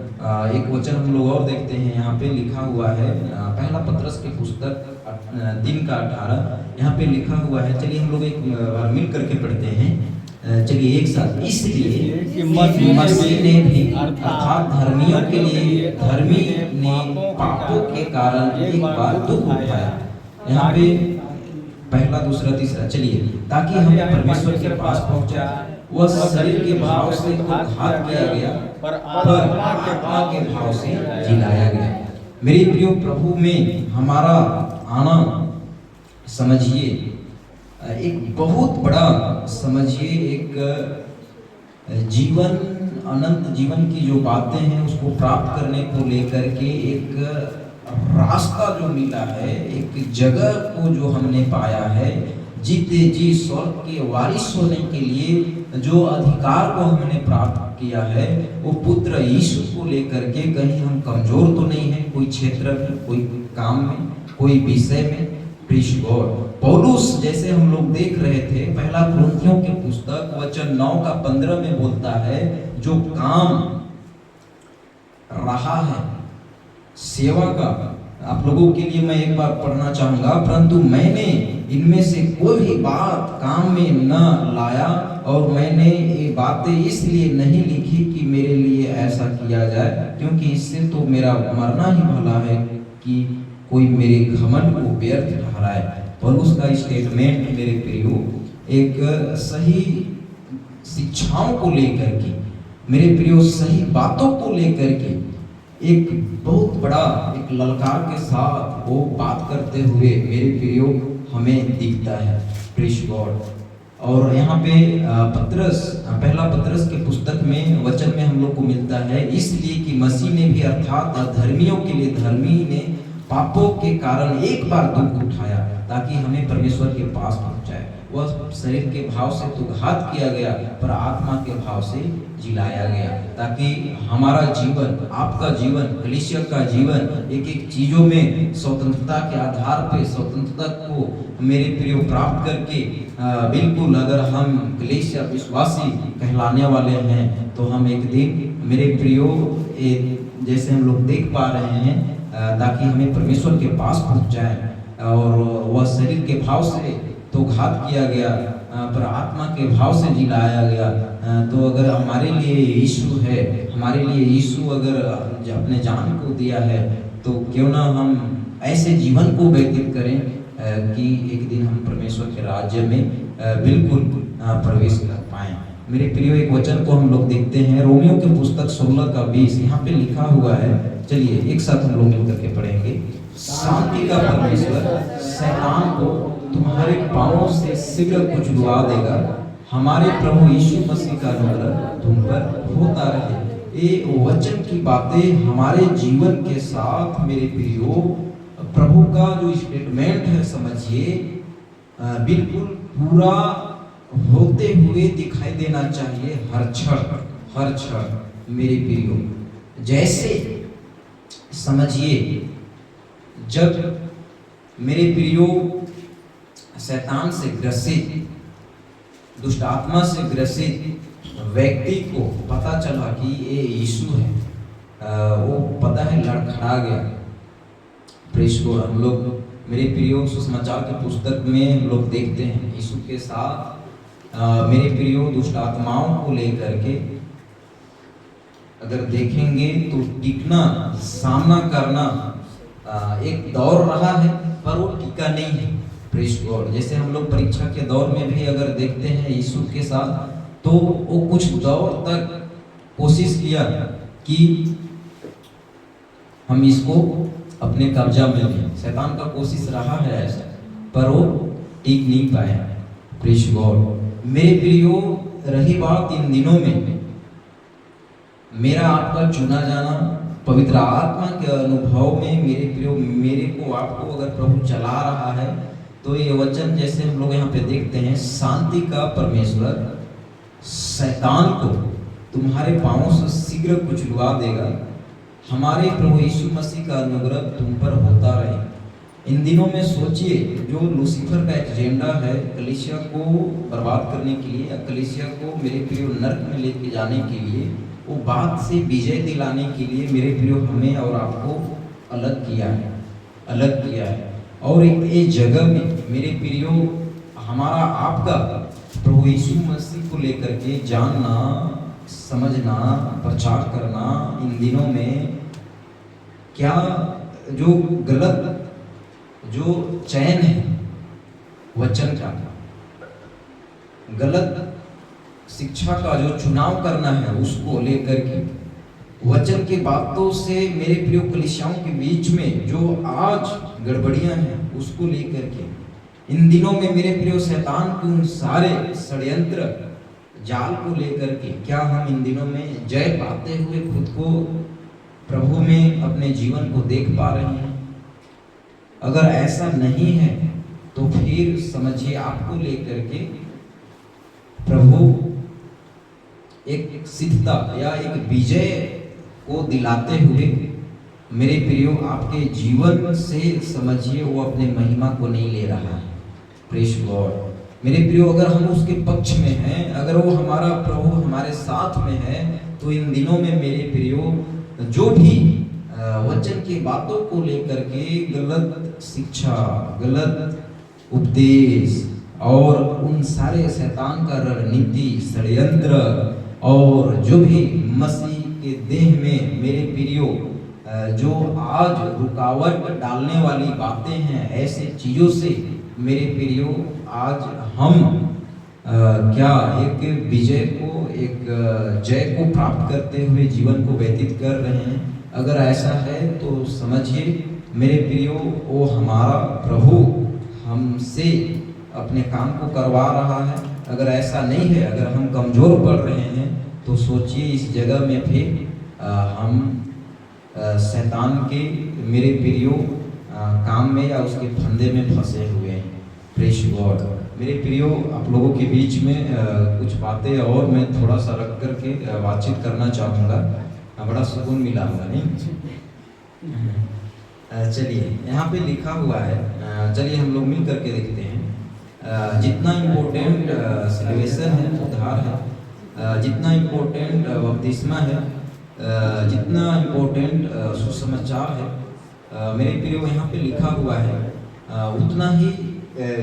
एक वचन हम लोग और देखते हैं, यहाँ पे लिखा हुआ है पहला पत्रस की पुस्तक 3 का 18, यहाँ पे लिखा हुआ है। चलिए हम लोग एक बार मिल करके पढ़ते हैं, चलिए एक साथ। इसलिए मसीह ने भी अर्थात धर्मियों के लिए, धर्मी ने पापों के कारण एक बार दुख उठाया। यहाँ पे पहला, दूसरा, तीसरा, चलिए, ताकि हम परमेश्वर के पास पहुंचा। वह शरीर के भाव से तो घात किया गया, पर आत्मा के भाव से जिलाया गया। मेरे प्रियो, प्रभु में हमारा आना, समझिए एक बहुत बड़ा, समझिए एक जीवन अनंत जीवन की जो बातें हैं उसको प्राप्त करने को लेकर के एक रास्ता जो मिला है, एक जगह को जो हमने पाया है, जीते जी स्वर्ग के वारिस होने के लिए जो अधिकार को हमने प्राप्त किया है, वो पुत्र यीशु को लेकर के कहीं हम कमजोर तो नहीं है, कोई क्षेत्र में, कोई काम में, कोई विषय में। प्रीश गॉड। पौलुस जैसे हम लोग देख रहे थे, पहला कुरिन्थियों की पुस्तक वचन 9:15 में बोलता है, जो काम रहा है सेवा का, आप लोगों के लिए मैं एक बार पढ़ना चाहूंगा, परंतु मैंने इनमें से कोई भी बात काम में न लाया, और मैंने ये बातें इसलिए नहीं लिखी कि मेरे लिए ऐसा किया जाए, क्योंकि इससे तो मेरा मरना ही भला है कि कोई मेरे घमंड को व्यर्थ ठहराए। पौलुस का स्टेटमेंट मेरे प्रियो एक सही शिक्षाओं को लेकर के, मेरे प्रियो सही बातों को लेकर के एक बहुत बड़ा एक ललकार के साथ वो बात करते हुए मेरे प्रियो हमें दिखता है। Praise God. और यहाँ पे पहला पत्रस के पुस्तक में वचन में हम लोग को मिलता है, इसलिए कि मसीह ने भी अर्थात अधर्मियों के लिए धर्मी ने पापों के कारण एक बार दुख उठाया, ताकि हमें परमेश्वर के पास पहुंचाए। वह शरीर के भाव से तो घात किया गया, पर आत्मा के भाव से जिलाया गया, ताकि हमारा जीवन, आपका जीवन, कलीसिया का जीवन एक एक चीजों में स्वतंत्रता के आधार पे स्वतंत्रता को मेरे प्रियो प्राप्त करके बिल्कुल अगर हम कलीसिया विश्वासी कहलाने वाले हैं, तो हम एक दिन मेरे प्रियो जैसे हम लोग देख पा रहे हैं, ताकि हमें परमेश्वर के पास पहुंच जाए। और वह शरीर के भाव से तो घात किया गया, पर आत्मा के भाव से जिलाया गया। तो अगर हमारे लिए यीशु है, हमारे लिए यीशु अगर अपने जान को दिया है, तो क्यों ना हम ऐसे जीवन को व्यतीत करें कि एक दिन हम परमेश्वर के राज्य में बिल्कुल प्रवेश कर पाएं। मेरे प्रियो, एक वचन को हम लोग देखते हैं, रोमियो की पुस्तक 16:20, यहाँ पे लिखा हुआ है, चलिए एक साथ हम लोग मिलकर के पढ़ेंगे। शांति का परमेश्वर शैतान को तुम्हारे पांवों से शीघ्र कुचलवा देगा, हमारे प्रभु यीशु मसीह का अनुग्रह तुम पर होता रहे। ये वचन की बातें हमारे जीवन के साथ मेरे प्रियो प्रभु का जो स्टेटमेंट है, समझिए बिल्कुल पूरा होते हुए दिखाई देना चाहिए हर क्षण मेरे प्रियो। जैसे समझिए, जब मेरे प्रियो शैतान से ग्रसित, दुष्ट आत्मा से ग्रसित व्यक्ति को पता चला कि ये यीशु है, वो पता है लड़खड़ा गया। प्रेस को हम लोग मेरे प्रियो सुसमाचार की पुस्तक में हम लोग देखते हैं, यीशु के साथ मेरे प्रियो दुष्ट आत्माओं को लेकर के अगर देखेंगे तो टिकना, सामना करना एक दौर रहा है, पर वो टिका नहीं है। Praise God. जैसे हम लोग परीक्षा के दौर में भी अगर देखते हैं यीशु के साथ, तो वो कुछ दौर तक कोशिश किया कि हम इसको अपने कब्जा में लें। शैतान का कोशिश रहा है ऐसा, पर वो टिक नहीं पाया। Praise God. मेरे प्रियो, रही बात इन दिनों में मेरा आपका चुना जाना, पवित्र आत्मा के अनुभव में मेरे प्रियो, मेरे को आपको अगर प्रभु चला रहा है, तो ये वचन जैसे हम लोग यहाँ पे देखते हैं, शांति का परमेश्वर शैतान को तुम्हारे पांवों से शीघ्र कुचलवा देगा, हमारे प्रभु यीशु मसीह का अनुग्रह तुम पर होता रहे। इन दिनों में सोचिए, जो लूसीफर का एजेंडा है कलीसिया को बर्बाद करने के लिए, या कलीसिया को मेरे प्रियो नर्क में लेके जाने के लिए, वो बात से विजय दिलाने के लिए मेरे प्रियो हमें और आपको अलग किया है। और एक जगह में मेरे प्रियो हमारा आपका प्रभु यीशु मसीह को लेकर के जानना, समझना, प्रचार करना, इन दिनों में क्या जो गलत जो चयन है वचन का, गलत शिक्षा का जो चुनाव करना है, उसको लेकर के वचन की बातों से मेरे प्रिय कलीसियाओं के बीच में जो आज गड़बड़ियां हैं, उसको लेकर के इन दिनों में मेरे प्रिय शैतान के उन सारे षड्यंत्र जाल को लेकर के क्या हम इन दिनों में जय पाते हुए खुद को प्रभु में अपने जीवन को देख पा रहे हैं? अगर ऐसा नहीं है तो फिर समझिए आपको लेकर के प्रभु एक सिद्धता या एक विजय को दिलाते हुए मेरे प्रियो आपके जीवन से समझिए वो अपने महिमा को नहीं ले रहा है। Praise God. मेरे प्रियो, अगर हम उसके पक्ष में हैं, अगर वो हमारा प्रभु हमारे साथ में है, तो इन दिनों में मेरे प्रियो जो भी वचन की बातों को लेकर के गलत शिक्षा, गलत उपदेश और उन सारे शैतान का रणनीति, षड्यंत्र और जो भी मसीह के देह में मेरे प्रियो जो आज रुकावट डालने वाली बातें हैं, ऐसे चीज़ों से मेरे प्रियो आज हम क्या एक विजय को, एक जय को प्राप्त करते हुए जीवन को व्यतीत कर रहे हैं? अगर ऐसा है तो समझिए मेरे प्रियो, वो हमारा प्रभु हमसे अपने काम को करवा रहा है। अगर ऐसा नहीं है, अगर हम कमज़ोर पड़ रहे हैं, तो सोचिए इस जगह में फिर हम शैतान के मेरे प्रियो काम में या उसके फंदे में फंसे हुए हैं। Praise God. मेरे प्रियो, आप लोगों के बीच में कुछ बातें और मैं थोड़ा सा रख करके बातचीत करना चाहूँगा। बड़ा सुकून मिला होगा नहीं? चलिए, यहाँ पे लिखा हुआ है, चलिए हम लोग मिल करके देखते हैं। जितना इम्पोर्टेंट सिल्वेशन है, उद्धार है, जितना इम्पोर्टेंट बपतिस्मा है, जितना इम्पोर्टेंट सुसमाचार है, मेरे प्रियो यहाँ पे लिखा हुआ है, उतना ही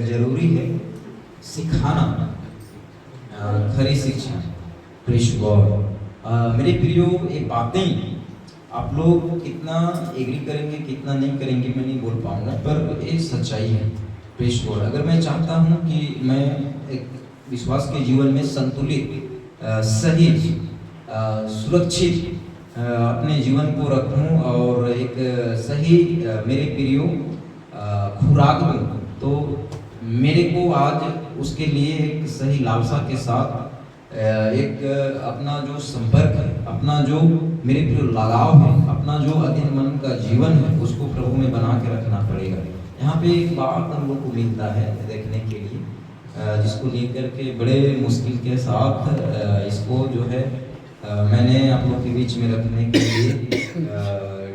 जरूरी है सिखाना, खरी शिक्षा। Praise God. मेरे प्रियो, ये बातें आप लोग कितना एग्री करेंगे, कितना नहीं करेंगे, मैं नहीं बोल पाऊंगा, पर ये सच्चाई है। Praise God. अगर मैं चाहता हूँ कि मैं एक विश्वास के जीवन में संतुलित, सही, सुरक्षित अपने जीवन को रखूं और एक सही मेरे प्रियो खुराक दूं, तो मेरे को आज उसके लिए एक सही लालसा के साथ एक अपना जो संपर्क है, अपना जो मेरे प्रियो लगाव है, अपना जो अधीन मन का जीवन है, उसको प्रभु में बना के रखना पड़ेगा। यहाँ पे एक बात हम लोग को मिलता है देखने के लिए, जिसको लेकर के बड़े मुश्किल के साथ इसको जो है मैंने आप लोग के बीच में रखने के लिए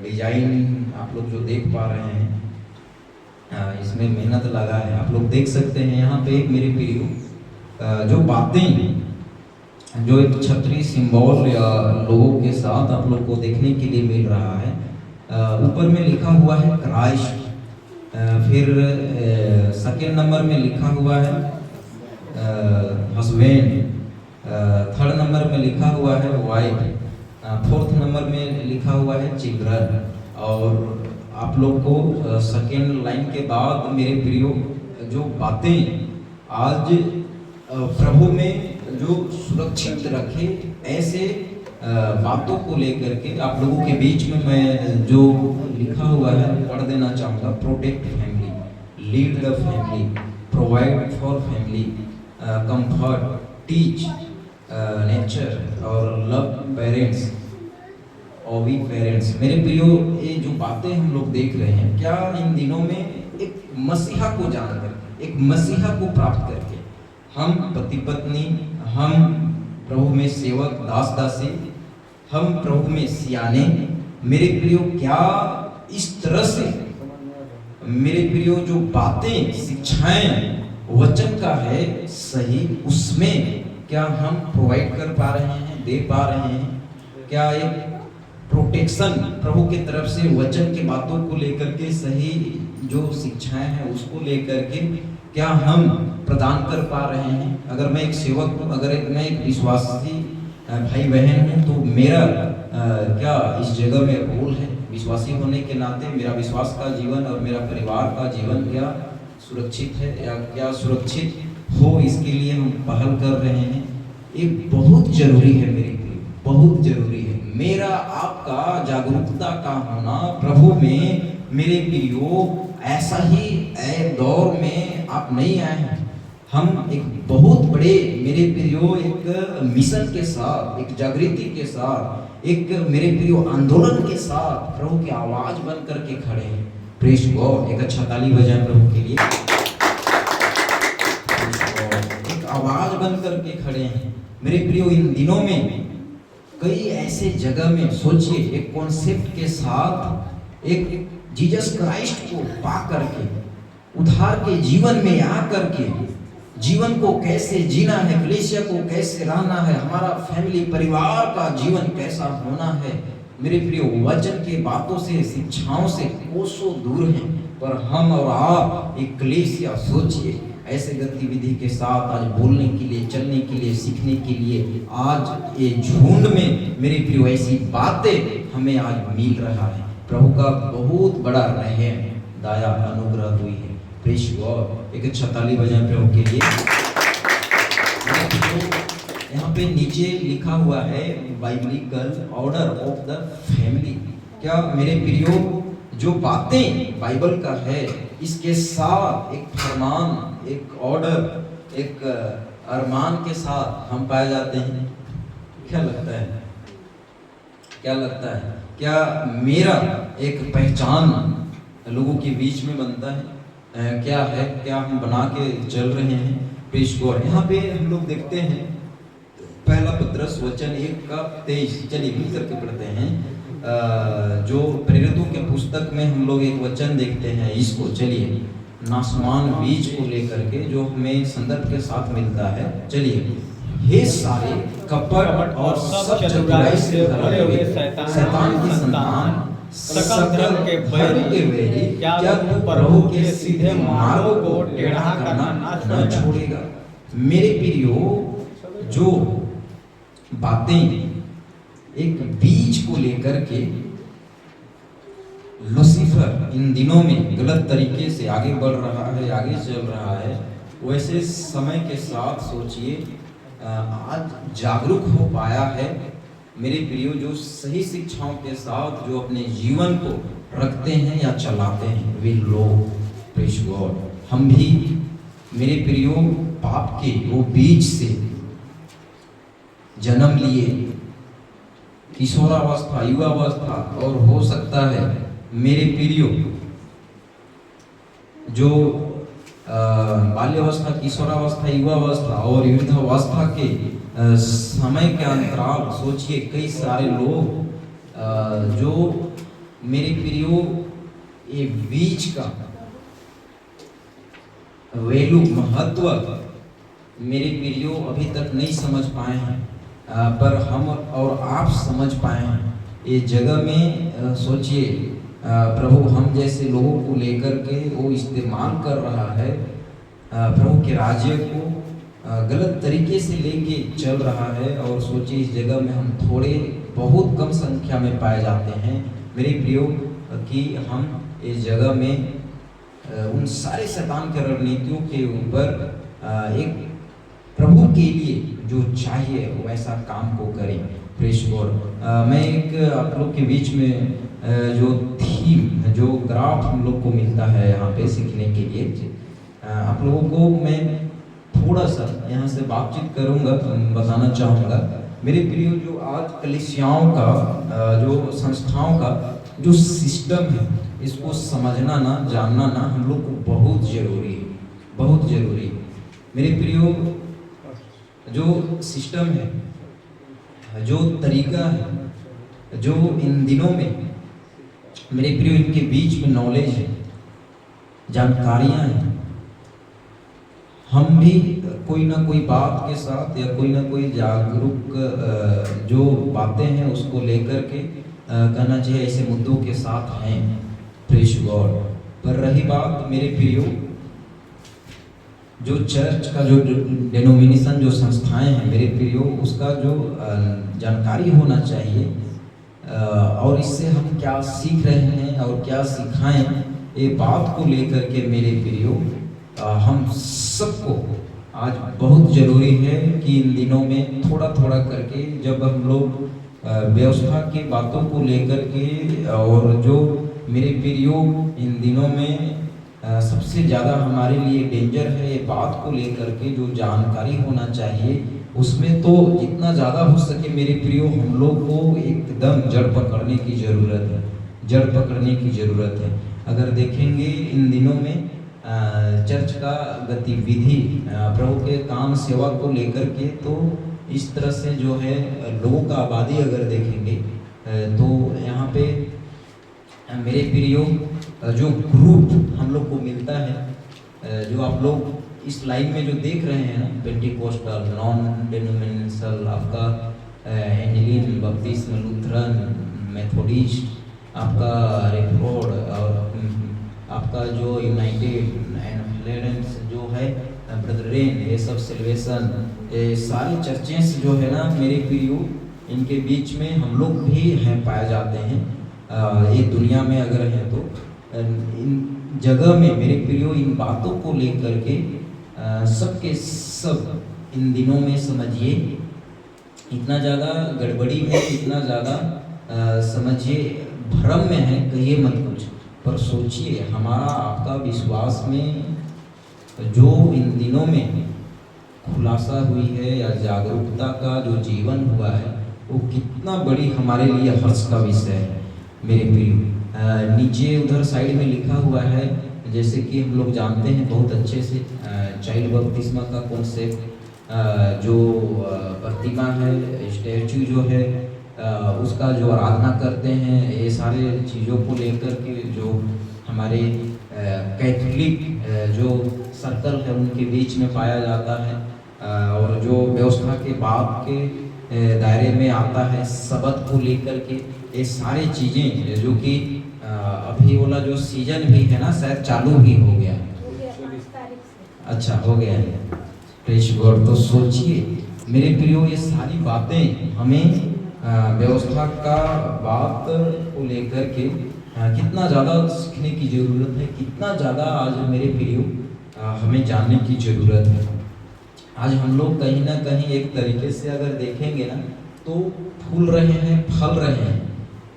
डिजाइन आप लोग जो देख पा रहे हैं, इसमें मेहनत लगा है। आप लोग देख सकते हैं यहाँ पे एक मेरे प्रियो जो बातें, जो एक छतरी सिंबल या लोगों के साथ आप लोग को देखने के लिए मिल रहा है। ऊपर में लिखा हुआ है क्राइस्ट, फिर सेकेंड नंबर में लिखा हुआ है हस्बैंड, थर्ड नंबर में लिखा हुआ है वाइफ, फोर्थ नंबर में लिखा हुआ है चिल्ड्रन। और आप लोग को सेकेंड लाइन के बाद मेरे प्रियो जो बातें आज प्रभु में जो सुरक्षित रखे, ऐसे बातों को लेकर के आप लोगों के बीच में मैं जो लिखा हुआ है पढ़ देना चाहूँगा। Protect family, lead the family, provide for family, comfort, teach nature और लव पेरेंट्स और वी पेरेंट्स। मेरे प्रियो, ये जो बातें हम लोग देख रहे हैं, क्या इन दिनों में एक मसीहा को जानकर, एक मसीहा को प्राप्त करके हम पति पत्नी, हम प्रभु में सेवक, दास दासी, हम प्रभु में सियाने, मेरे प्रियो क्या इस तरह से मेरे प्रियो जो बातें, शिक्षाएं वचन का है सही, उसमें क्या हम प्रोवाइड कर पा रहे हैं, दे पा रहे हैं? क्या एक प्रोटेक्शन प्रभु की तरफ से वचन की बातों को लेकर के सही जो शिक्षाएं हैं उसको लेकर के क्या हम प्रदान कर पा रहे हैं? अगर मैं एक सेवक हूँ, अगर मैं एक विश्वासी भाई बहन हूँ, तो मेरा क्या इस जगह में रोल है? विश्वासी होने के नाते मेरा विश्वास का जीवन और मेरा परिवार का जीवन क्या सुरक्षित है या क्या सुरक्षित हो, इसके लिए हम पहल कर रहे हैं। ये बहुत जरूरी है मेरे लिए, बहुत जरूरी है। मेरा आपका जागरूकता का होना प्रभु में मेरे प्रियो, ऐसा ही दौर में आप नहीं आए हैं। हम एक बहुत बड़े मेरे प्रियो एक मिशन के साथ, एक जागृति के साथ, एक मेरे प्रियो आंदोलन के साथ प्रभु की आवाज बन करके खड़े हैं। प्रेज गॉड, एक अच्छा ताली बजाएं प्रभु के लिए। एक आवाज बन करके खड़े हैं मेरे प्रियो। इन दिनों में कई ऐसे जगह में सोचिए, एक कॉन्सेप्ट के साथ एक जीसस क्राइस्ट को पा करके, उधार के जीवन में आ करके जीवन को कैसे जीना है, कलीसिया को कैसे रहना है, हमारा फैमिली परिवार का जीवन कैसा होना है, मेरे प्रिय वचन के बातों से, शिक्षाओं से कोसों दूर हैं। पर हम और आप एक कलीसिया, सोचिए ऐसे गतिविधि के साथ आज बोलने के लिए, चलने के लिए, सीखने के लिए, आज ये झुंड में मेरे प्रिय ऐसी बातें हमें आज मिल रहा है। प्रभु का बहुत बड़ा रहम, दया, अनुग्रह हुई है। प्रेज गॉड, एक अच्छा ताली बजाएं प्रभु के लिए। यहाँ पे नीचे लिखा हुआ है biblical order of the family. क्या मेरे प्रियो, जो बातें बाइबल का है, इसके साथ एक फरमान, एक ऑर्डर, एक अरमान के साथ हम पाए जाते हैं। क्या लगता है, क्या लगता है, क्या मेरा एक पहचान लोगों के बीच में बनता है? क्या है, क्या हम बना के चल रहे हैं? Praise God. यहाँ पे हम लोग देखते हैं पहला पत्रस वचन 1:23, चलिए मिल करके पढ़ते हैं। जो प्रेरितों के पुस्तक में हम लोग एक वचन देखते हैं, इसको चलिए, नासमान बीज को लेकर के जो हमें संदर्भ के साथ मिलता है। चलिए, हे सारे कपट और सब चतुराई से भरे हुए शैतान की संतान, सकल धर्म के बैरी, क्या तू प्रभु के सीधे मार्ग को टेढ़ा करना न छोड़ेगा? मेरे प्रियो, जो बातें एक बीज को लेकर के लूसीफर इन दिनों में गलत तरीके से आगे बढ़ रहा है, आगे चल रहा है, वैसे समय के साथ सोचिए आज जागरूक हो पाया है मेरे प्रियो, जो सही शिक्षाओं के साथ जो अपने जीवन को रखते हैं या चलाते हैं वे लोग। Praise God. हम भी मेरे प्रियो पाप के वो बीज से जन्म लिए, किशोरावस्था, युवावस्था और हो सकता है मेरे प्रियो जो बाल्यावस्था, किशोरावस्था, युवावस्था और वृद्धावस्था के समय के अंतराल, सोचिए कई सारे लोग जो मेरे प्रियो ये बीज का वैल्यू, महत्व मेरे प्रियो अभी तक नहीं समझ पाए हैं, पर हम और आप समझ पाए हैं। ये जगह में सोचिए प्रभु हम जैसे लोगों को लेकर के वो इस्तेमाल कर रहा है, प्रभु के राज्य को गलत तरीके से लेके चल रहा है। और सोचिए इस जगह में हम थोड़े बहुत कम संख्या में पाए जाते हैं मेरे प्रियो, कि हम इस जगह में उन सारे शैतान के रणनीतियों के ऊपर एक प्रभु के लिए जो चाहिए वैसा काम को करें। Praise God. मैं एक आप लोग के बीच में जो थीम, जो ग्राफ हम लोग को मिलता है यहाँ पे सीखने के लिए, आप लोगों को मैं थोड़ा सा यहाँ से बातचीत करूँगा, बताना चाहूँगा मेरे प्रियो, जो आज कलीसियाओं का, जो संस्थाओं का जो सिस्टम है, इसको समझना ना, जानना ना हम लोग को बहुत जरूरी है, बहुत जरूरी है मेरे प्रियो। जो सिस्टम है, जो तरीका है, जो इन दिनों में मेरे प्रियो इनके बीच में नॉलेज है, जानकारियाँ हैं, हम भी कोई ना कोई बात के साथ या कोई ना कोई जागरूक जो बातें हैं उसको लेकर के कहना चाहिए ऐसे मुद्दों के साथ हैं। Praise God. पर रही बात मेरे प्रियो, जो चर्च का जो डेनोमिनेशन, जो संस्थाएं हैं मेरे प्रियो, उसका जो जानकारी होना चाहिए और इससे हम क्या सीख रहे हैं और क्या सिखाएं, ये बात को लेकर के मेरे प्रियो हम सबको आज बहुत ज़रूरी है कि इन दिनों में थोड़ा थोड़ा करके जब हम लोग व्यवस्था की बातों को लेकर के, और जो मेरे प्रियो इन दिनों में सबसे ज़्यादा हमारे लिए डेंजर है ये बात को लेकर के जो जानकारी होना चाहिए, उसमें तो जितना ज़्यादा हो सके मेरे प्रियो हम लोग को एकदम जड़ पकड़ने की ज़रूरत है, जड़ पकड़ने की ज़रूरत है। अगर देखेंगे इन दिनों में चर्च का गतिविधि प्रभु के काम सेवा को लेकर के, तो इस तरह से जो है लोगों का आबादी अगर देखेंगे तो यहाँ पे मेरे प्रियो जो ग्रुप हम लोग को मिलता है, जो आप लोग इस लाइन में जो देख रहे हैं ना, पेंटिकोस्टल, नॉन डिनोमिनेशनल, आपका एंजेलिन, बपतिस्म, लूथरन, मेथोडिस्ट, आपका रिफोर्ड और आपका जो यूनाइटेड एंड जो है ब्रदरेन, ये सब सेल्वेशन, ये सारे चर्चेस जो है ना मेरे प्रियो, इनके बीच में हम लोग भी हैं, पाए जाते हैं। ये दुनिया में अगर है तो इन जगह में मेरे प्रियो इन बातों को लेकर के सबके सब इन दिनों में समझिए इतना ज़्यादा गड़बड़ी में, इतना ज़्यादा समझिए भ्रम में है, कहिए मत कुछ, पर सोचिए हमारा आपका विश्वास में जो इन दिनों में खुलासा हुई है या जागरूकता का जो जीवन हुआ है, वो कितना बड़ी हमारे लिए हर्ष का विषय है मेरे प्रियो। नीचे उधर साइड में लिखा हुआ है, जैसे कि हम लोग जानते हैं बहुत अच्छे से, चाइल्ड बपतिस्मा का कॉन्सेप्ट, जो प्रतिमा है, स्टैचू जो है, उसका जो आराधना करते हैं, ये सारे चीज़ों को लेकर के जो हमारे कैथोलिक जो सर्कल है उनके बीच में पाया जाता है, और जो व्यवस्था के बाद के दायरे में आता है सबत को लेकर के, ये सारी चीज़ें जो कि अभी वाला जो सीजन भी है ना शायद चालू भी हो गया, अच्छा हो गया है, प्रेज गॉड। तो सोचिए मेरे प्रियो ये सारी बातें हमें व्यवस्था का बात को लेकर के कितना ज़्यादा सीखने की ज़रूरत है, कितना ज़्यादा आज मेरे प्रियो हमें जानने की ज़रूरत है। आज हम लोग कहीं ना कहीं एक तरीके से अगर देखेंगे ना तो फूल रहे हैं, फल रहे हैं,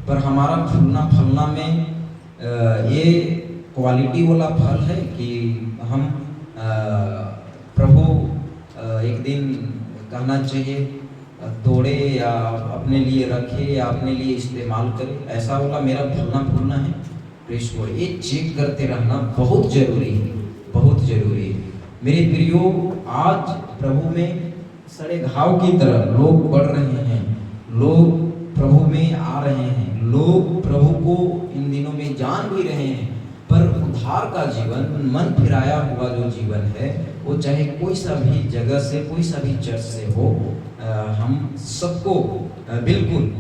पर हमारा फूलना फलना में ये क्वालिटी वाला फल है कि हम प्रभु एक दिन कहना चाहिए तोड़े या अपने लिए रखे या अपने लिए इस्तेमाल करे, ऐसा वाला मेरा फलना फूलना है। प्रेज गॉड, ये चेक करते रहना बहुत जरूरी है, बहुत जरूरी है मेरे प्रियो। आज प्रभु में सड़े घाव की तरह लोग बढ़ रहे हैं, लोग प्रभु में आ रहे हैं, लोग प्रभु को इन दिनों में जान भी रहे हैं, पर उद्धार का जीवन, मन फिराया हुआ जो जीवन है, वो चाहे कोई सा भी जगह से, कोई सा भी चर्च से हो, हम सबको बिल्कुल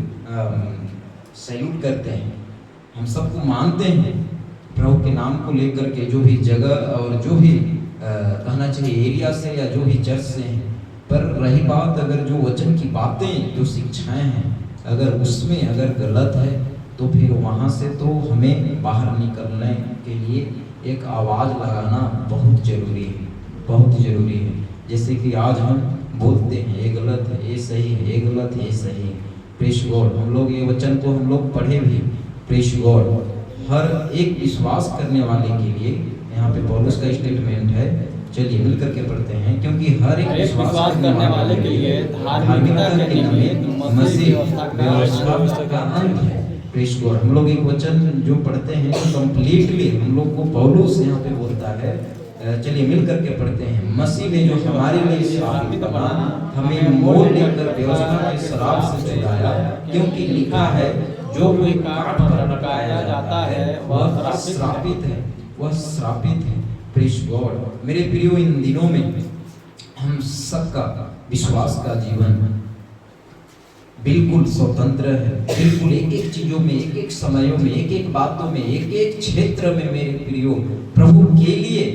सैल्यूट करते हैं, हम सबको मानते हैं प्रभु के नाम को लेकर के, जो भी जगह और जो भी कहना चाहिए एरिया से या जो भी चर्च से हैं। पर रही बात अगर जो वचन की बातें, जो शिक्षाएं हैं, अगर उसमें अगर गलत है तो फिर वहाँ से तो हमें बाहर निकलने के लिए एक आवाज़ लगाना बहुत ज़रूरी है, बहुत ज़रूरी है। जैसे कि आज हम बोलते हैं ये गलत है, ये सही है, ये गलत है, ये सही है। प्रेज गॉड, हम लोग ये वचन को हम लोग पढ़े भी, प्रेज गॉड, हर एक विश्वास करने वाले के लिए यहाँ पे पौलुस का स्टेटमेंट है, चलिए मिल करके पढ़ते हैं, क्योंकि हर एक विश्वास करने वाले के लिए धार्मिकता के नाम मसीह व्यवस्था का अंत है। प्रेज गॉड, हम लोग एक वचन जो पढ़ते हैं कंप्लीटली हम लोग को पौलुस यहाँ पे बोलता है, चलिए मिल करके पढ़ते हैं। मसीह ने जो हमारे लिए श्रापित बना, हमें मोल लेकर व्यवस्था के शराब से छुड़ाया, क्योंकि लिखा है जो कोई काट पर लटकाया जाता है वह श्रापित है, वह श्रापित है। प्रेज गॉड, मेरे प्रियो, इन दिनों में हम सबका विश्वास का जीवन बिल्कुल स्वतंत्र है, बिल्कुल एक एक चीजों में, एक एक समयों में, एक एक बातों में, एक एक क्षेत्र में मेरे प्रियो प्रभु के लिए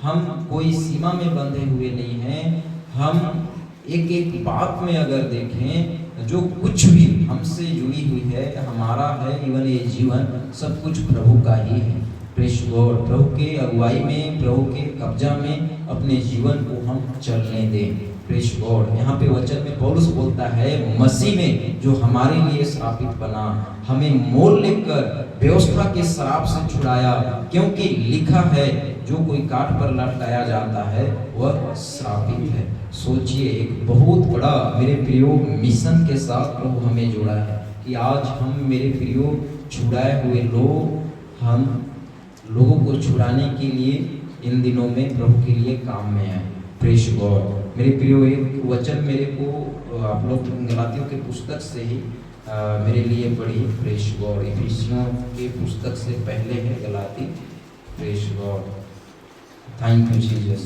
हम कोई सीमा में बंधे हुए नहीं हैं। हम एक एक बात में अगर देखें, जो कुछ भी हमसे जुड़ी हुई है, हमारा है, इवन ये जीवन सब कुछ प्रभु का ही है। प्रेज गॉड, प्रभु के अगुवाई में, प्रभु के कब्जा में अपने जीवन को हम चलने दें। Praise God. यहाँ पे वचन में पौलुस बोलता है मसीह में जो हमारे लिए श्रापित बना, हमें मोल लेकर व्यवस्था के श्राप से छुड़ाया, क्योंकि लिखा है जो कोई काठ पर लटकाया जाता है वह श्रापित है। सोचिए, एक बहुत बड़ा मेरे प्रियो मिशन के साथ प्रभु हमें जोड़ा है कि आज हम मेरे प्रियो छुड़ाए हुए लोग, हम लोगों को छुड़ाने के लिए इन दिनों में प्रभु के लिए काम में आए। Praise God. मेरे प्रियो, एक वचन मेरे को आप लोग गलातियों के पुस्तक से ही मेरे लिए पढ़िए। Praise God. इफिसियों के पुस्तक से पहले है गलाती। Praise God. Thank you Jesus.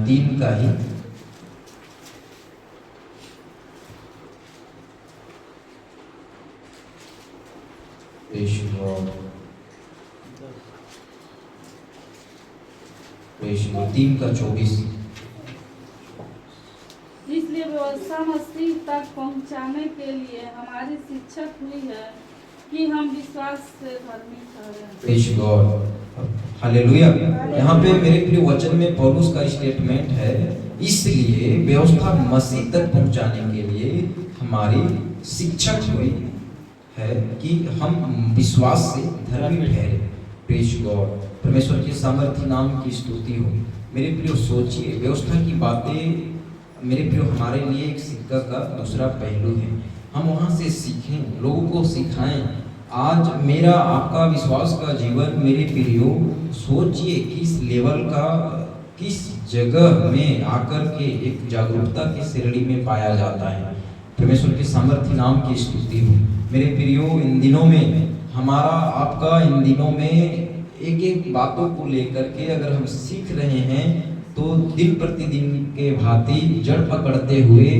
3 का ही प्रेज गॉड। 3 का 24। इसलिए व्यवस्था मसीह तक पहुंचाने के लिए हमारी शिक्षक हुई है कि हम विश्वास से धर्मी ठहरें। Praise God. हालेलुया। यहाँ पे मेरे प्रिय वचन में पौलुस का स्टेटमेंट है, इसलिए व्यवस्था मसीह तक पहुंचाने के लिए हमारी शिक्षक हुई है कि हम विश्वास से धर्मी ठहरे। Praise God. परमेश्वर के सामर्थ्य नाम की स्तुति हो। मेरे प्रियो, सोचिए, व्यवस्था की बातें मेरे प्रियो हमारे लिए एक सिक्का का दूसरा पहलू है। हम वहाँ से सीखें, लोगों को सिखाएं। आज मेरा आपका विश्वास का जीवन मेरे प्रियो, सोचिए किस लेवल का, किस जगह में आकर के एक जागरूकता की श्रेणी में पाया जाता है। परमेश्वर के सामर्थ्य नाम की स्तुति हो। मेरे प्रियो, इन दिनों में हमारा आपका, इन दिनों में एक एक बातों को लेकर के अगर हम सीख रहे हैं तो दिन प्रतिदिन के भांति जड़ पकड़ते हुए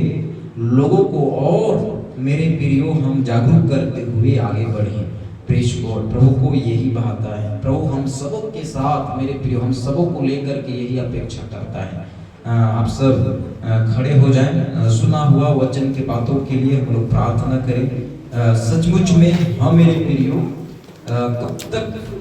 लोगों को और मेरे प्रियो हम जागरूक करते हुए आगे बढ़े। Praise God. प्रभु को यही बात है। प्रभु हम सबों के साथ मेरे प्रियो, हम सबों को लेकर के यही अपेक्षा करता है। आप सब खड़े हो जाएं। सुना हुआ वचन के बातों के लिए हम लोग प्रार्थना करें। सचमुच में हम मेरे प्रियो कब तक